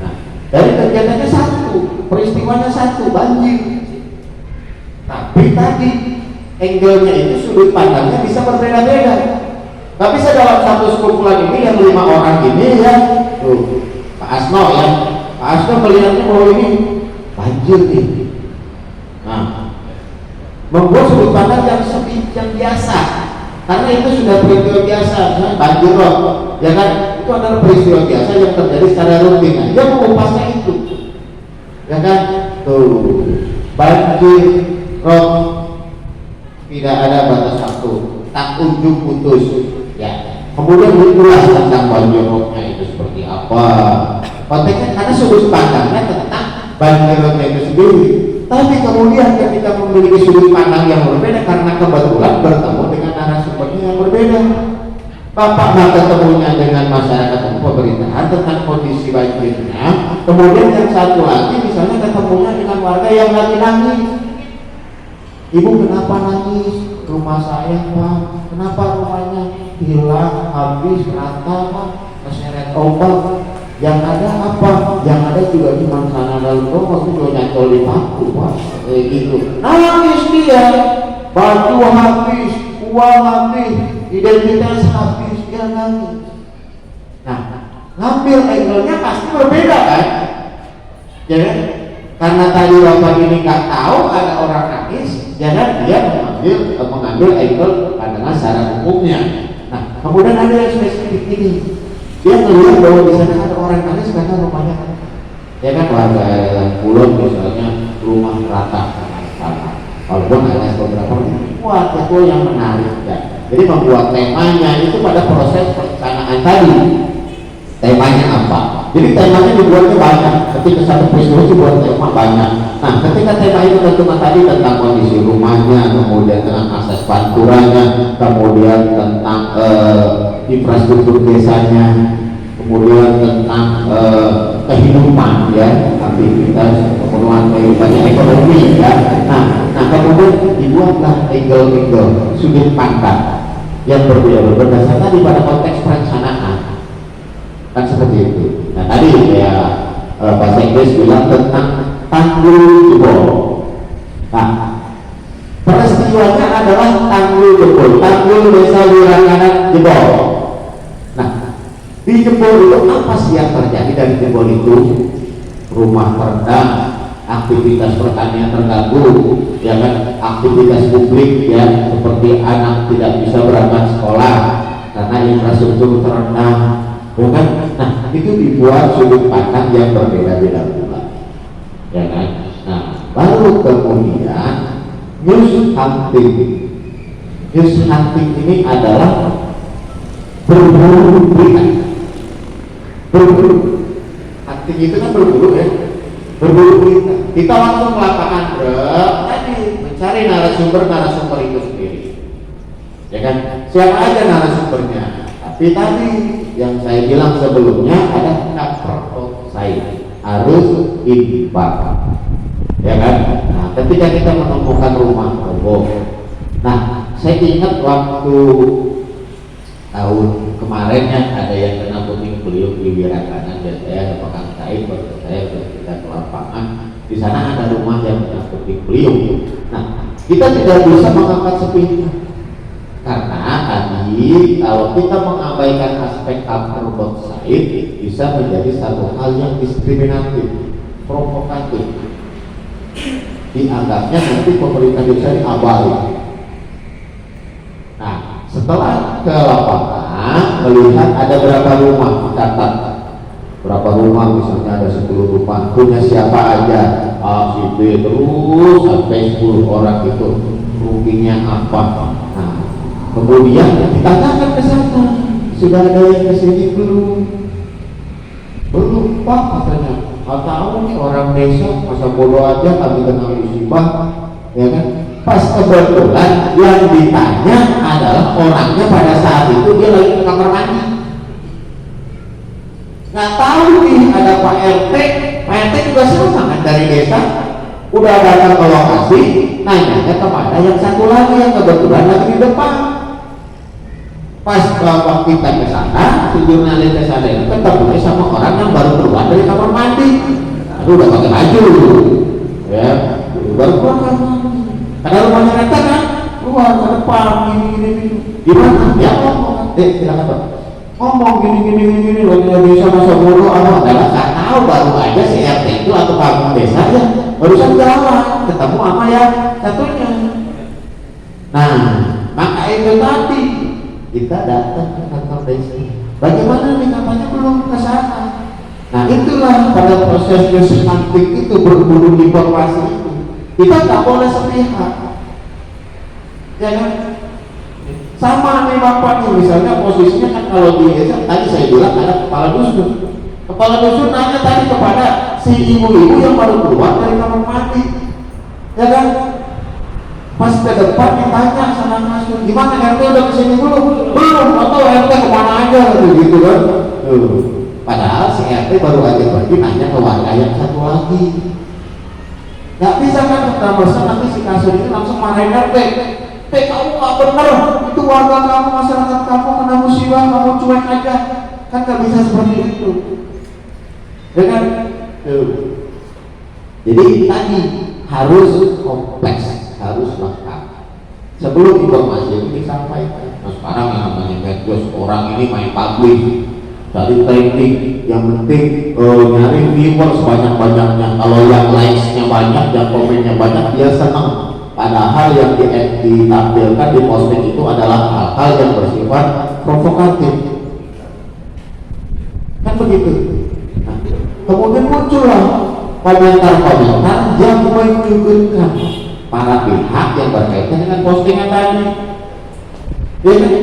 Speaker 3: Nah, dari kegiatannya satu, peristiwanya satu, banjir. Tapi tadi angle-nya itu sudut pandangnya bisa berbeda-beda. Gak bisa dalam satu sekumpulan ini yang 5 orang ini ya, tuh Pak Asno ya, Pak Asno melihatnya bahwa ini banjir nih. Nah, membuat sudut pandang yang biasa, karena itu sudah peristiwa biasa, banjir rob, ya kan? Itu adalah peristiwa biasa yang terjadi secara rutin. Nah, dia mengupasnya itu, ya kan? Tuh, banjir rob tidak ada batas waktu, tak ujung putus, ya. Kemudian dikulas tentang banjir robnya itu seperti apa. Konteksnya karena sudut pandangnya tentang banjir robnya itu sendiri. Tapi kemudian ketika memiliki sudut pandang yang berbeda karena kebetulan bertemu dengan narasumbernya yang berbeda. Bapak ketemunya dengan masyarakat pemerintahan tentang kondisi banjirnya. Kemudian yang satu lagi misalnya ketemunya dengan warga yang lagi nangis. Ibu kenapa nangis? Rumah saya Pak. Kenapa rumahnya hilang, habis, rata Pak, keseret ombak. Yang ada apa? Yang ada juga cuma sana dalam rumah itu nyantol di paku Pak, gitu. Nangis dia, baju habis, uang habis, identitas habis, dia nangis. Nah, ngambil angle-nya pasti berbeda kan? Jadi karena tadi bapak ini nggak tahu ada orang nangis, jangan dia mengambil angle pandangan karena secara umumnya. Nah, kemudian ada yang spesifik ini, dia melihat bahwa di sana ada orang Kalis karena rumahnya ya kan warga Kulon misalnya rumah rata sama, walaupun ada beberapa wah itu yang menarik ya. Jadi membuat temanya itu pada proses perencanaan tadi. Temanya apa? Jadi temanya dibuatnya banyak. Ketika satu peristiwa itu buat tema banyak. Nah, ketika tema itu tentukan tadi tentang kondisi rumahnya, kemudian tentang akses panturanya, kemudian tentang infrastruktur desanya, kemudian tentang kehidupan ya, aktivitas keperluan kehidupannya ekonomi ya. Nah kemudian dibuatlah angle sudut pandang yang berbeda berdasarkan pada konteks perencanaan. Kan seperti itu. Nah tadi ya bahasa Inggris bilang tentang tanggul jebol. Nah peristiwanya adalah tanggul jebol, tanggul desa Wirakanan jebol. Nah di jebol itu apa sih yang terjadi dari jebol itu? Rumah terendam, aktivitas pertanian terganggu, ya kan, aktivitas publik ya seperti anak tidak bisa berangkat sekolah karena infrastruktur terendam. Bukan? Nah, itu dibuat sudut pandang yang berbeda-beda pula, ya kan? Nah, baru kemudian news hunting. News hunting ini adalah berburu berita. Berburu. Hunting itu kan berburu ya. Berburu berita. Kita langsung ke lapangan tadi mencari narasumber itu sendiri, ya kan? Siapa aja narasumbernya? Tapi tadi yang saya bilang sebelumnya ada cover saya harus imbang, ya kan? Nah, ketika kita menemukan rumah roboh, nah saya ingat waktu tahun kemarinnya ada yang kena puting beliung di Wirakanan dan saya ke Pekan Said waktu saya kita ke lapangan, di sana ada rumah yang kena puting beliung. Nah, kita tidak bisa mengangkat sepihak. Karena tadi kalau kita mengabaikan aspek cover both side bisa menjadi satu hal yang diskriminatif, provokatif. Dianggapnya nanti pemerintah desa ini abai. Nah, setelah ke lapangan melihat ada berapa rumah, catat berapa rumah, misalnya ada 10 rumah, punya siapa aja, A, si B, terus sampai 10 orang itu ruginya apa. Nah, kemudian ditanyakan ke sana, sudah ada yang kesini belum? Belum Pak katanya. Tahu nih orang desa masa bodoh aja kami kena musibah, ya kan? Pas kebetulan yang ditanya adalah orangnya pada saat itu dia lagi ke kamar mandi. Nggak tahu nih ada Pak RT, Pak RT juga sama kan dari desa. Udah datang ke lokasi, nanya kepada yang satu lagi yang kebetulan lagi di depan. Pas bawa kita ke sana, si jurnalis ke sana itu ketemu sama orang yang baru keluar dari kamar mandi. Lalu udah pakai baju, ya, baru keluar kamar mandi. Karena rumahnya rata kan, keluar ke depan, gini. Gimana? Ya ngomong, silakan Pak. Ngomong gini, lagi bisa masa bodoh apa? Adalah nggak tahu baru aja si RT itu atau kampung desa aja, barusan jalan, ketemu sama yang satunya. Nah, maka itu tadi. Kita datang ke kantor desa. Bagaimana nih katanya belum ke sana. Nah itulah pada proses news hunting itu berburu informasi itu. Kita nggak boleh sepihak. Ya kan? Sama nih bapaknya misalnya posisinya kan kalau di desa tadi saya bilang ada kepala dusun. Kepala dusun nanya tadi kepada si ibu-ibu yang baru keluar dari kamar mandi. Ya kan? Pas ke depan ditanya sama masuk, gimana RT udah kesini belum? Belum, atau RT kemana aja gitu kan? Padahal si RT baru aja pergi nanya ke warga yang satu lagi. Gak bisa kan kita bosan nanti si kasur itu langsung marahin RT. Kamu gak bener, itu warga kamu, masyarakat kamu kena musibah, kamu cuek aja. Kan gak bisa seperti itu. Ya kan? Jadi tadi harus kompleks, harus lengkap sebelum informasi itu disampaikan. Nah sekarang yang namanya medsos, orang ini main publik, cari trending, yang penting nyari viewer sebanyak-banyaknya. Kalau yang likes-nya banyak dan komennya banyak dia senang, ada hal yang ditampilkan di posting itu adalah hal-hal yang bersifat provokatif, kan begitu. Nah, kemudian muncullah komentar-komentar yang menyudutkan para pihak yang berkaitan dengan postingan tadi, ya kan?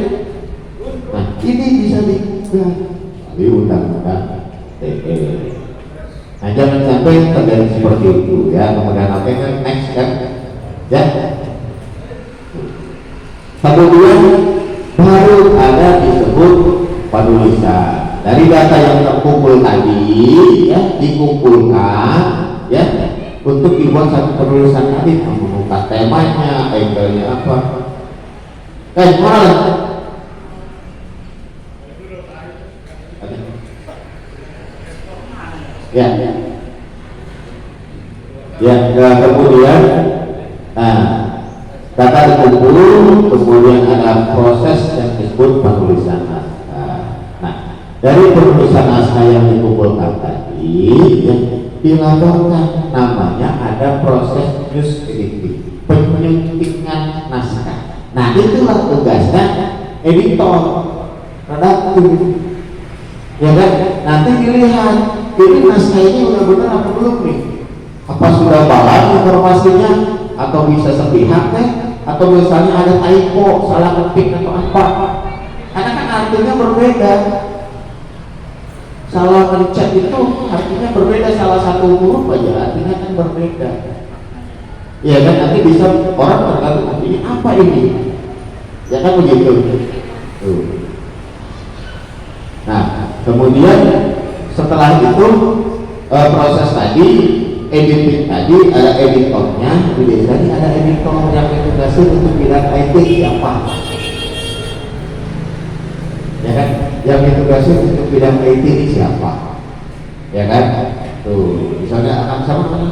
Speaker 3: Nah, ini bisa di undang-undang TE. Nah, jangan sampai terjadi seperti itu ya. Kemudian apa kan next kan ya. Kemudian baru ada disebut penulisan dari data yang terkumpul tadi ya, dikumpulkan ya untuk dibuat satu penulisan tadi, membuka temanya, angle-nya apa. Mana? Kemudian data dikumpul, kemudian ada proses yang disebut penulisan naskah. Nah, dari penulisan naskah yang dikumpulkan tadi ya, dilaporkan, namanya ada proses news editing, penyuntikan naskah. Nah, itulah tugasnya editor, redaktur, ya kan? Nanti dilihat ini naskah ini udah benar apa belum nih, apa sudah balas informasinya, atau bisa sepihak atau misalnya ada typo, salah ketik atau apa, karena kan artinya berbeda. Salah ngecat itu artinya berbeda, salah satu huruf aja artinya kan berbeda, ya kan? Nanti bisa orang berkata ini apa ini, ya kan begitu. Nah, kemudian setelah itu proses tadi, editing tadi, ada editornya. Biasanya ada editor yang bertugas untuk bidang IT siapa, ya kan? Yang bertugas untuk bidang IT ini siapa, ya kan? Tuh, misalnya akan sama kan?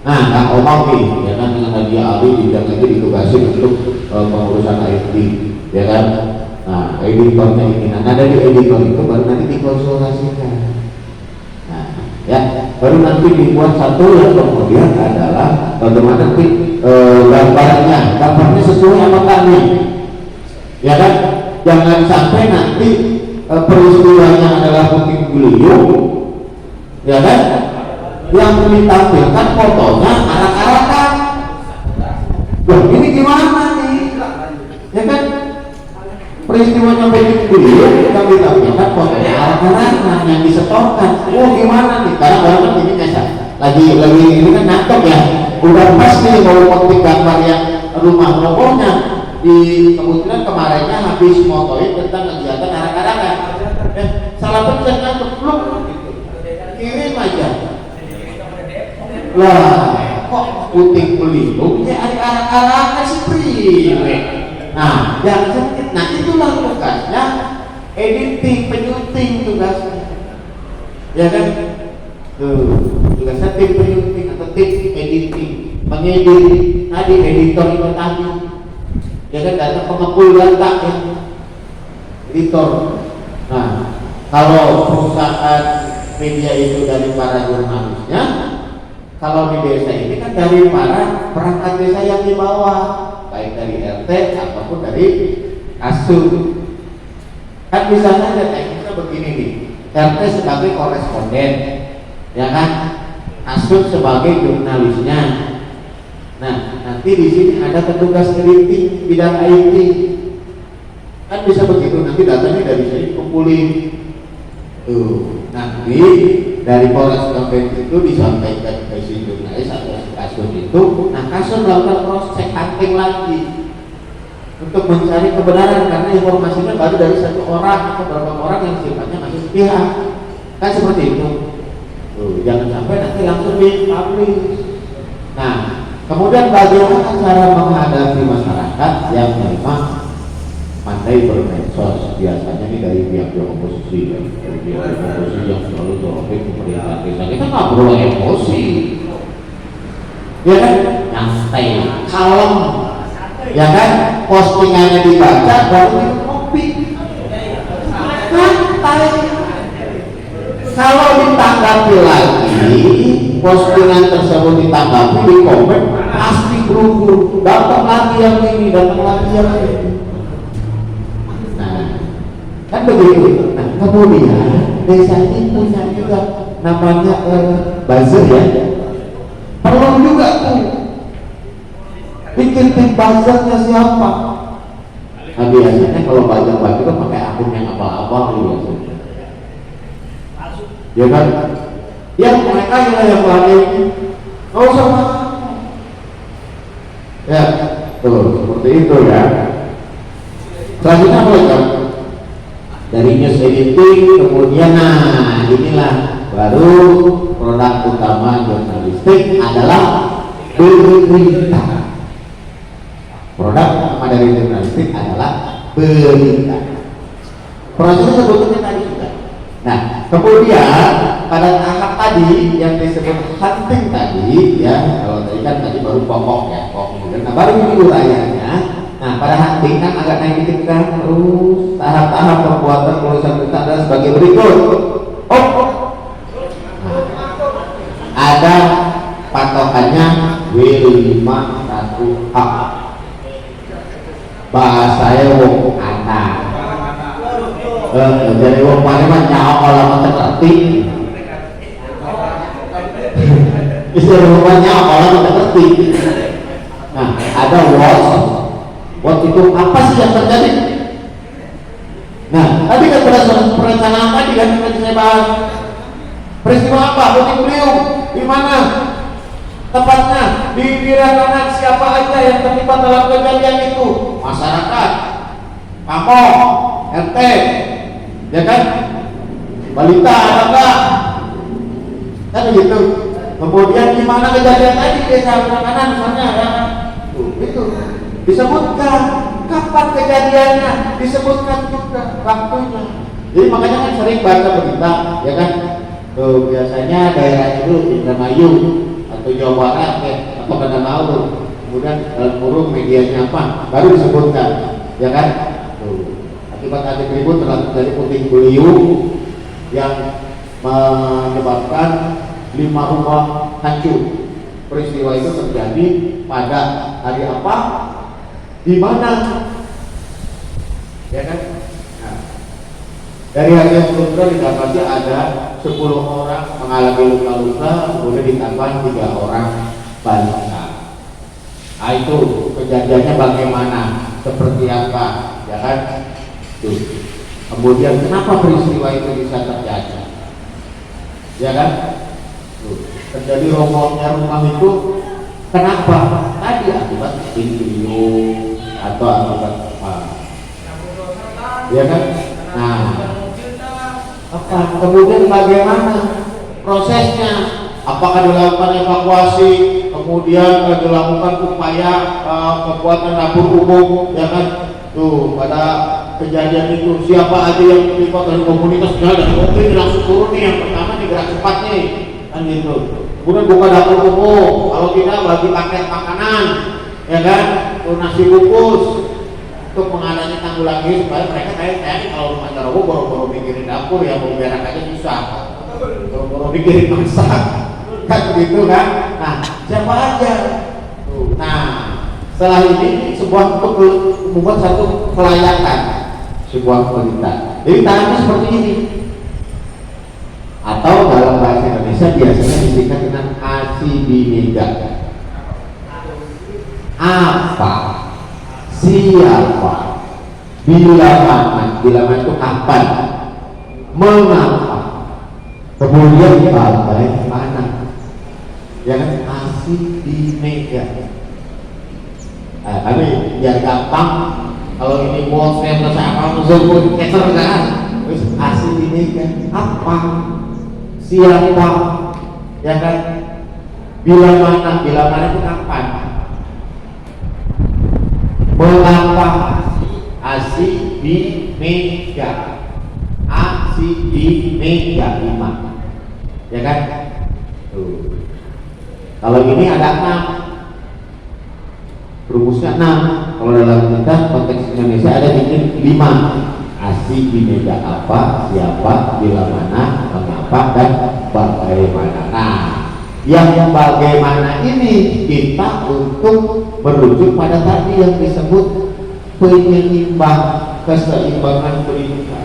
Speaker 3: Nah, Kang Omar nih, ya kan, dengan Nadia Ali bidang itu ditugasi untuk pengurusan IT, ya kan? Nah, editornya ini, nah dari editor itu baru nanti dikonsultasikan. Nah, ya, baru nanti dibuat satu yang kemudian adalah bagaimana nanti gambarnya sesuai sama kami, ya kan? Jangan sampai nanti peristiwanya adalah puting beliung, ya kan? Yang ditampilkan fotonya arak-arakan. Wah, ini gimana nih, ya kan? Peristiwanya puting beliung yang ditampilkan fotonya arak-arakan, yang disetorkan. Oh, gimana nih? Karena orang ini lagi ini kan nangkep ya, udah pas nih mau motif gambar yang rumah robohnya. Kemudian kemarinnya habis motoin tentang kegiatan arak-arakan, salah pencet kan belum gitu, kirim aja lah, kok puting beliung ya arak-arakan sih priwe. Nah, yang sedikit, nah itulah tugasnya editing, penyunting tugasnya, ya kan? Tugasnya tim penyunting atau tim editing, mengedit tadi, editor itu tadi, ya kan? Data pengepul data ya, editor. Nah, kalau perusahaan media itu dari para jurnalisnya, kalau di desa ini kan dari para perangkat desa yang di bawah, baik dari RT ataupun dari ASU. Kan bisa saja teknisnya begini nih, RT sebagai koresponden, ya kan? ASU sebagai jurnalisnya. Nah, nanti di sini ada petugas editing bidang IT. Kan bisa begitu, nanti datanya dari sini kumpulin. Nanti dari koresponden itu disampaikan ke si jurnalis atau si kasus itu. Nah, kasus melakukan proses hunting lagi untuk mencari kebenaran, karena informasinya baru dari satu orang atau beberapa orang yang sifatnya masih sepihak. Kan seperti itu. Jangan sampai nanti langsung dipublish. Nah, kemudian bagaimana cara menghadapi masyarakat yang memang pandai bermedsos? Biasanya ini dari pihak oposisi, dari pihak oposisi yang selalu dorongin pemerintahan desa. Kita nggak perlu emosi, ya kan? Nyantai, kalem, ya kan? Postingannya dibaca, baru kopi, santai. Kalau ditanggapi lagi, postingan tersebut ditanggapi di komen pasti berubah, datang lagi yang ini, datang lagi yang ini. Nah, kan begitu. Nah, kemudian desa ini punya juga namanya buzzer ya. Perlu juga tuh bikin tim buzzernya siapa. Nah, biasanya kalau buzzer itu pakai akun yang abal-abal biasanya. Ya kan? Ya mereka yang lari, nggak usah ya, tuh seperti itu ya. Selanjutnya apa lagi? Dari news editing, kemudian nah inilah baru produk utama jurnalistik adalah berita. Produk utama dari jurnalistik adalah berita. Prosesnya sebetulnya tadi juga. Nah, kemudian pada tahap tadi yang disebut hunting tadi ya, kalau tadi kan tadi baru pokok ya, pokok. Nah, baru ini uraiannya. Nah, pada hunting kan agak naik dikit kan, terus tahap-tahap pembuatan tulisan berita adalah sebagai berikut. Ada patokannya W51H. Bahasanya wong anak. Jadi wong mana mah nyawa kalau mengerti. Istilah rupanya kalau mengerti. Nah, ada what itu apa sih yang terjadi? Nah, tadi kan berdasarkan perencanaan tadi kan saya bahas peristiwa apa? Puting beliung di mana? Tepatnya di Wiratangan, siapa aja yang terlibat dalam kejadian itu? Masyarakat, kampung, RT, ya kan? Balita ada enggak? Kan begitu. Kemudian di mana kejadian tadi desa Wiratangan misalnya ya? Itu disebutkan kapan kejadiannya, disebutkan juga waktunya. Jadi makanya kan sering baca berita, ya kan? Tuh biasanya daerah itu Indramayu atau Jawa Barat ya, atau mana mau kemudian dalam kurung medianya apa baru disebutkan, ya kan? Tuh akibat ada ribut telah terjadi puting beliung yang menyebabkan 5 rumah hancur. Peristiwa itu terjadi pada hari apa? Di mana? Ya kan? Nah, dari hasil telusur didapati ada 10 orang mengalami luka-luka, kemudian ditambah 3 orang balita. Nah, itu kejadiannya bagaimana? Seperti apa? Ya kan? Tuh. Kemudian kenapa peristiwa itu bisa terjadi? Ya kan? Tuh. Terjadi robohnya rumah itu kenapa? Tadi akibat video atau akibat apa? Ya kan? Nah, apa? Kemudian bagaimana prosesnya? Apakah dilakukan evakuasi? Kemudian dilakukan upaya kekuatan dapur umum? Ya kan? Tuh pada kejadian itu siapa aja yang terlibat dari komunitas dan mobil langsung turun nih. Yang pertama digerak cepat nih, kan gitu. Kemudian buka dapur umum, kalau tidak bagi paket makanan, ya kan, nasi bungkus untuk mengatasi tanggulangi supaya mereka kayak kalau rumah roboh baru-baru mikirin dapur ya mau berak aja susah, baru-baru mikirin masak, kan begitu kan? Nah siapa aja? Nah setelah ini sebuah untuk membuat satu kelayakan sebuah berita. Jadi tangannya seperti ini. Atau dalam bahasa Indonesia biasanya disingkat dengan ASIBINEGA. Apa, siapa, bila mana itu kapan, mengapa, kemudian bagaimana, ya kan? ASIBINEGA. Tapi biar gampang, kalau ini WhatsApp atau apa Zoom cater kan, terus ASIBINEGA apa, siapa, ya kan? Bila mana itu kapan, mengapa? ASIBINEGA, ASIBINEGA 5, ya kan? Tuh. Kalau ini ada 6, rumusnya 6. Kalau dalam kita konteks Indonesia ada bikin 5. ASIBINEGA apa, siapa, bila mana, mengapa, dan bagaimana. Nah, Yang bagaimana ini kita untuk merujuk pada tadi yang disebut penyeimbang, keseimbangan pendidikan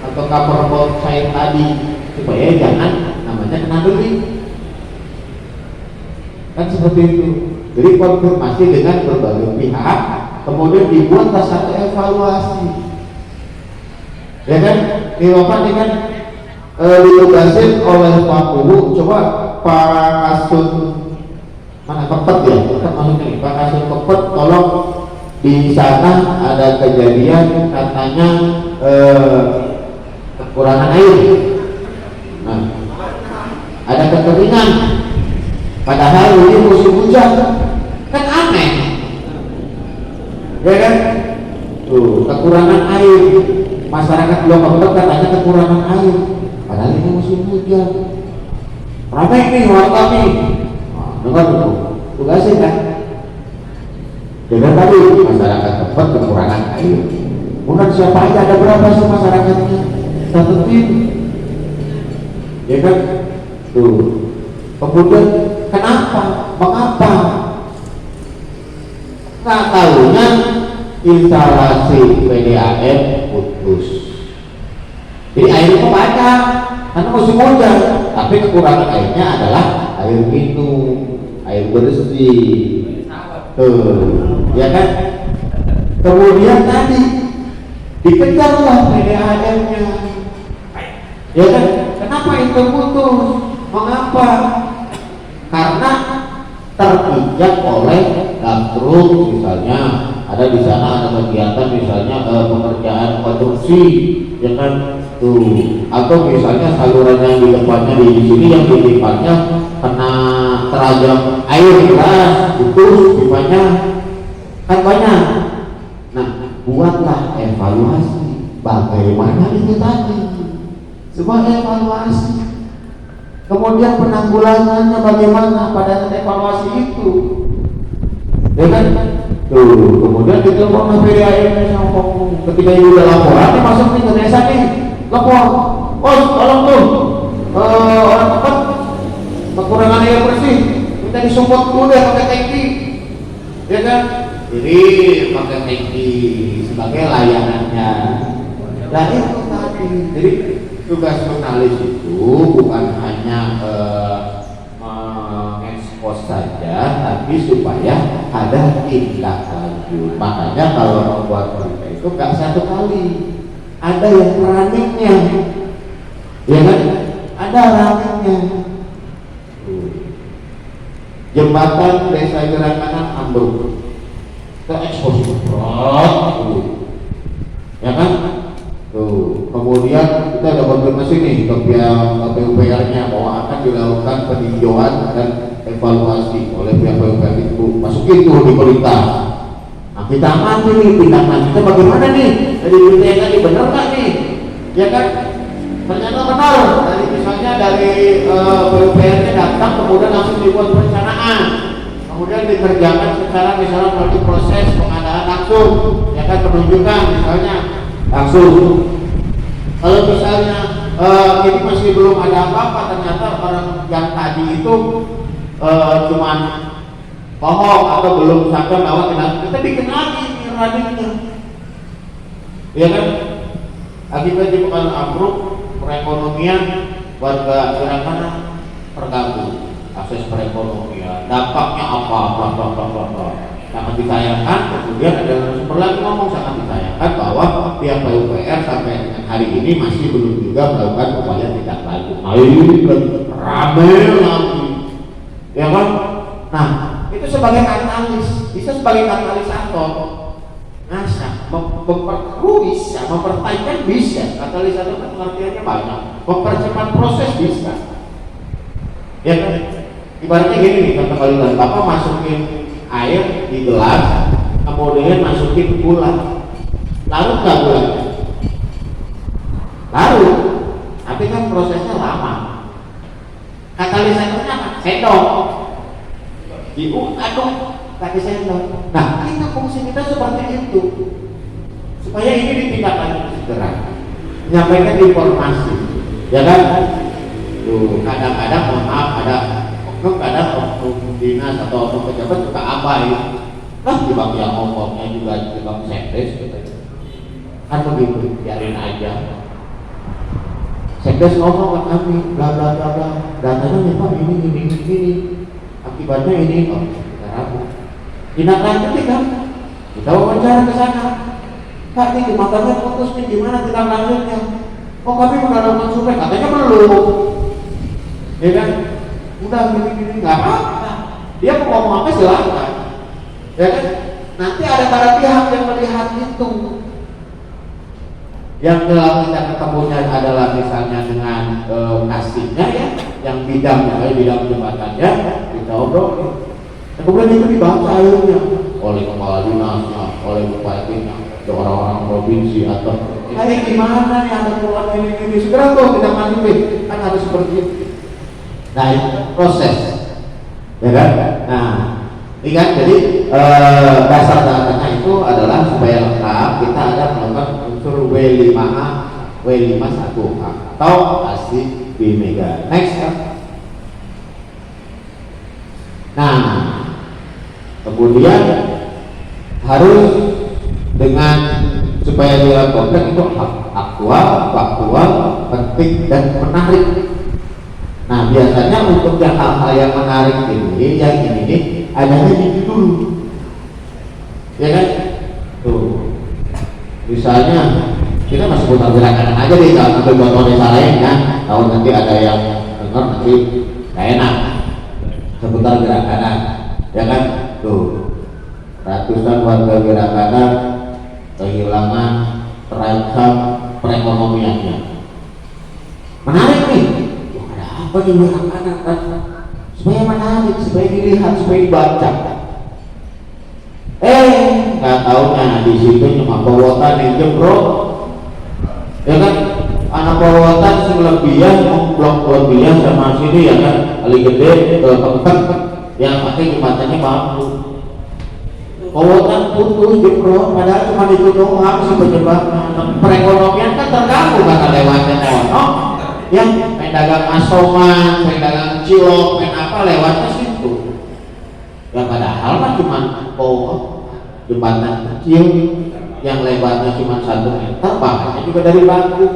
Speaker 3: atau cover saya tadi, supaya jangan namanya kena beli kan seperti itu. Jadi konfirmasi dengan berbagai pihak, kemudian dibuatlah satu evaluasi, ya kan? Di Bapak ini kan ditugasin oleh Pak Guru, coba Pak Kasut mana Kepet ya, Kepet maksudnya Pak Kasut Kepet, tolong di sana ada kejadian katanya kekurangan air, nah, ada kekeringan, padahal ini musim hujan, kan aneh, ya kan? Tuh kekurangan air, masyarakat belum Kepet katanya kekurangan air, padahal ini musim hujan. Ramai nih warga nih, dengar tuh, tugasin kan? Jangan tadi masyarakat Kepet kekurangan air. Bukan siapa aja, ada berapa sih masyarakatnya? Satu tim, ya kan? Tuh. Kemudian kenapa? Mengapa? Nggak tahunya instalasi PDAM putus. Jadi airnya banyak karena musim hujan, tapi kekurangan airnya adalah air minum, air bersih. Tuh, ya kan? Kemudian tadi dikejarlah PDAM-nya, ya kan? Kenapa itu putus? Mengapa? Karena terinjak oleh gandrung, misalnya ada di sana ada kegiatan misalnya pengerjaan konstruksi, ya kan? Tuh, atau misalnya saluran yang di depannya di sini yang di depannya kena terajam air keras, putus pipanya, kan banyak. Nah, buatlah evaluasi bagaimana itu tadi, sebuah evaluasi. Kemudian penanggulangannya bagaimana pada saat evaluasi itu, ya kan? Tuh, kemudian ditelepon PDAM ketika ibu udah laporan, masuk nih ke desa nih, lapor, oh tolong tuh orang Kepet kekurangan air bersih, minta disupport dulu deh pakai tangki, ya kan? Jadi pakai tangki sebagai layanannya. Nah itu tadi, jadi tugas jurnalis itu bukan hanya mengekspos saja, tapi supaya ada tindak lanjut. Makanya kalau membuat berita itu nggak satu kali, ada yang runningnya, ya kan? Ada runningnya. Jembatan Desa Gerakanan ambruk, terekspos ya kan? Tuh, kemudian kita ada konfirmasi nih ke pihak PUPR-nya bahwa akan dilakukan peninjauan dan evaluasi oleh pihak PUPR itu, masukin tuh di berita. Nah kita amati nih tindak lanjutnya bagaimana nih, dari berita yang tadi benar nggak nih, ya kan? Ternyata benar, dari misalnya dari PUPR-nya datang kemudian langsung dibuat perencanaan, kemudian dikerjakan secara misalnya melalui proses pengadaan langsung, ya kan, penunjukan misalnya langsung. Kalau misalnya ini masih belum ada apa-apa, ternyata orang yang tadi itu cuman bohong atau belum sampai bahwa kita bikin lagi radiknya, ya kan? Akibat bukan ambruk, perekonomian warga Gerakanan terganggu, akses perekonomian, dampaknya apa? Sangat disayangkan. Kemudian ada sumber lagi ngomong sangat disayangkan bahwa pihak PUPR sampai dengan hari ini masih belum juga melakukan upaya tindak lanjut. Nah ini ramai lagi, ya kan? Nah itu sebagai katalis, bisa sebagai katalisator. Masa memperkeruh bisa, mempertahankan bisa. Katalisator kan pengertiannya banyak, mempercepat proses bisa, ya kan? Ibaratnya gini nih, kata Bapak masukin air di gelas, kemudian masukin gula, larut nggak gulanya? Larut, tapi kan prosesnya lama. Katalisatornya apa? Sendok, diaduk pakai sendok. Nah, kita fungsi kita seperti itu, supaya ini ditindaklanjuti segera, menyampaikan informasi, ya kan? Tuh, kadang-kadang mohon maaf ada Kan kadang oknum dinas atau oknum pejabat suka abai. Lah di bagian ngomongnya juga tukang sekdes katanya. Kan begitu, biarin aja. Sekdes ngomong ke kami, bla bla bla bla. Datanya memang ini. Akibatnya ini, oh, kita ragu. Tindak lanjut kan? Kita wawancara ke sana. Pak, ini jembatannya putus nih, gimana tindak lanjutnya? Oh, kami melakukan survei, katanya belum. Ya kan? Udah gini, nggak apa-apa. Dia mau ngomong apa silakan. Ya kan? Nanti ada para pihak yang melihat itu. Yang kita ketemunya adalah misalnya dengan kasihnya ya, yang bidangnya, bidang jembatannya, kita obrol. Kemudian itu dibaca akhirnya oleh kepala dinasnya, oleh bupatinya, orang-orang provinsi atau kayak gimana nih ada keluar ini segera tuh tidak lanjutin, kan harus seperti itu. Nah itu proses, ya kan? Nah ini kan jadi dasar datanya itu adalah supaya lengkap kita ada melakukan unsur W5A, W51A atau ASI Bimega. Next ya. Nah kemudian harus dengan supaya nilai kompleks itu aktual, faktual, penting dan menarik. Nah biasanya untuk yang hal-hal yang menarik ini, yang ini adanya di judul, ya kan? Tuh, misalnya kita masih putar gerakan aja deh, kalau nanti buat desa lain ya, kalau nanti ada yang dengar nanti gak enak. Seputar gerakan, ya kan? Tuh, ratusan warga gerakan kehilangan terancam perekonomiannya. Menarik nih. Ada apa nih gerakan kan? Supaya menarik, supaya dilihat, supaya dibaca. Nggak taunya di situ cuma bawotan yang jebrok. Ya kan? Anak bawotan sing lebihan, blok lebihan sama sini ya kan? Kali gede ke tempat yang pakai jembatannya bambu. Bawotan putus jebrok, padahal cuma itu doang sih penyebabnya. Perekonomian kan terganggu karena lewatnya ono. Yang main dagang asongan, main dagang cilok, main apa lewatnya situ. Ya padahal mah cuma jembatan kecil yang lebarnya cuma 1 meter, bahannya juga dari bambu.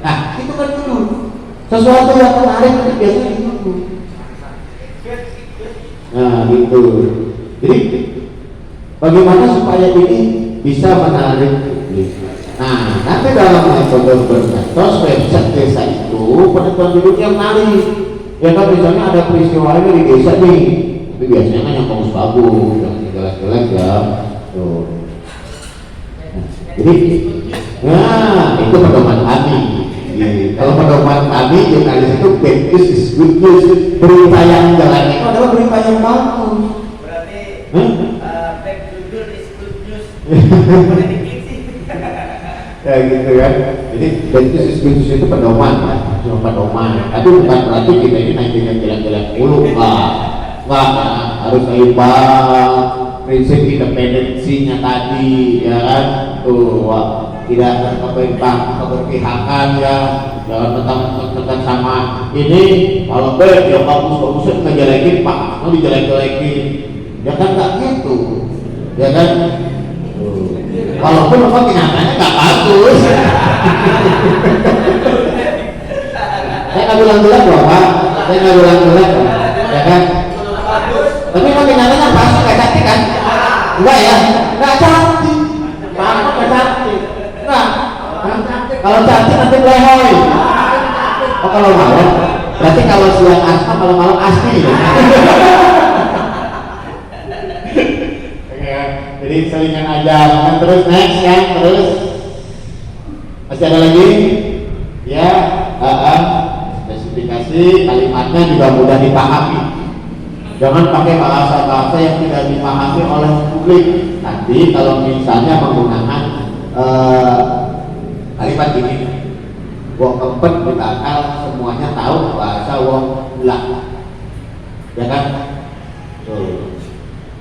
Speaker 3: Nah itu kan dulu sesuatu yang menarik itu biasanya itu. Nah gitu. Jadi bagaimana supaya ini bisa menarik publik? Nah, nanti dalam metode bermetos website desa itu penentuan judulnya menarik. Ya kan misalnya ada peristiwa ini di desa nih, itu biasanya kan yang bagus-bagus, yang jelas-jelas ya. Tuh. Nah, jadi, nah itu pedoman kami. Kalau pedoman kami jurnalis itu bad news is good news. Berita yang jalan itu adalah berita yang bagus.
Speaker 4: Berarti back judul is good news. Boleh dikiksi.
Speaker 3: Ya gitu kan. Jadi bad news is good news itu pedoman ya, cuma pedoman. Tapi bukan berarti kita ini naik dengan jalan-jalan mulu, enggak harus seimbang. Prinsip independensinya tadi ya kan, tuh tidak keberpihakan ya, jangan tentang sama ini kalau yang bagus-bagusnya ngejelekin Pak, mau dijelek-jelekin ya kan, nggak gitu ya kan. Walaupun memang kenyataannya nggak bagus. Saya nggak bilang-bilang loh Pak, saya nggak bilang-bilang ya kan. Tapi kalau kenyataannya pasti nggak cantik kan? Enggak ya? Nggak cantik. Pak, nggak cantik. Enggak. Kalau cantik nanti lehoi. Oh kalau malam? Berarti kalau siang asma, kalau malam asli. Jadi selingan aja. Makan terus next ya, terus. Masih ada lagi? Ya, spesifikasi kalimatnya juga mudah dipahami. Jangan pakai bahasa-bahasa yang tidak dipahami oleh publik. Nanti kalau misalnya menggunakan kalimat ini, wong kempet ditakal semuanya tahu bahasa wong ulang, ya kan?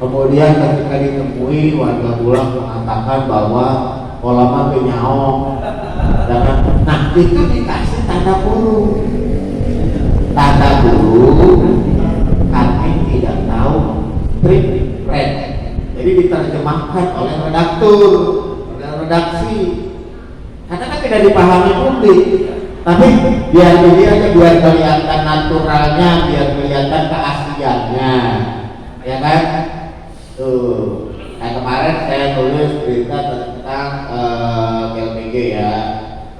Speaker 3: Kemudian ketika ditemui warga Bulang mengatakan bahwa kolama penyaong, ya kan? Nah itu dikasih tanda burung diterjemahkan oleh redaktur, oleh redaksi, karena kan tidak dipahami publik. Tapi biar ini aja, biar kelihatan naturalnya, biar kelihatan keasliannya, ya kan? Tuh, kemarin saya tulis berita tentang GLPG ya.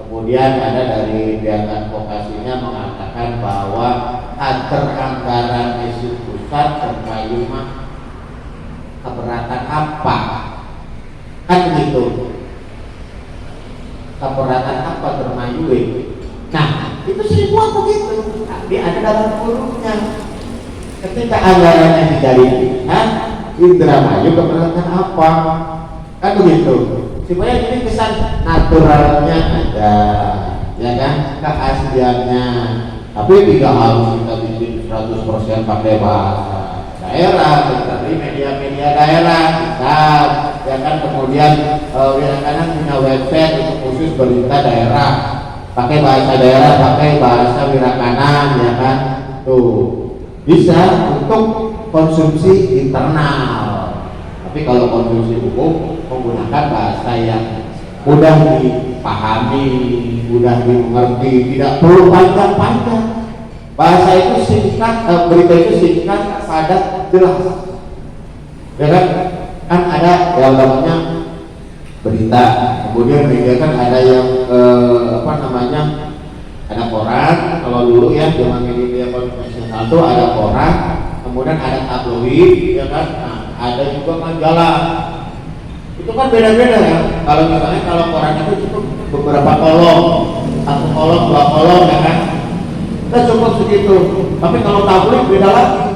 Speaker 3: Kemudian ada dari pihak advokasinya mengatakan bahwa kader anggaran isu pusat terkayu mah keberatan apa? Kan begitu. Keberatan apa termayui? Nah, itu semua begitu. Tapi ada dalam hurufnya. Ketika anggarannya dicari, Indramayu keberatan apa? Kan begitu. Supaya ini kesan naturalnya ada, ya kan, keasliannya. Tapi tidak harus kita bikin 100% pakai bahasa daerah, dari media-media daerah, bisa, ya kan. Kemudian Wirakanan punya website untuk khusus berita daerah, pakai bahasa daerah, pakai bahasa Wirakanan, ya kan. Tuh bisa untuk konsumsi internal. Tapi kalau konsumsi umum menggunakan bahasa yang mudah dipahami, mudah dimengerti, tidak perlu panjang-panjang. Bahasa itu singkat, berita itu singkat, padat, jelas. Ya kan ada yang namanya berita, kemudian media kan ada yang ada koran. Kalau dulu ya zaman media konvensional itu ada koran, kemudian ada tabloid, ya kan. Nah, ada juga majalah. Itu kan beda-beda ya. Kalau misalnya kalau koran itu cukup beberapa kolom, 1 kolom, 2 kolom, ya kan. Kita cukup segitu. Tapi kalau tabloid beda lagi.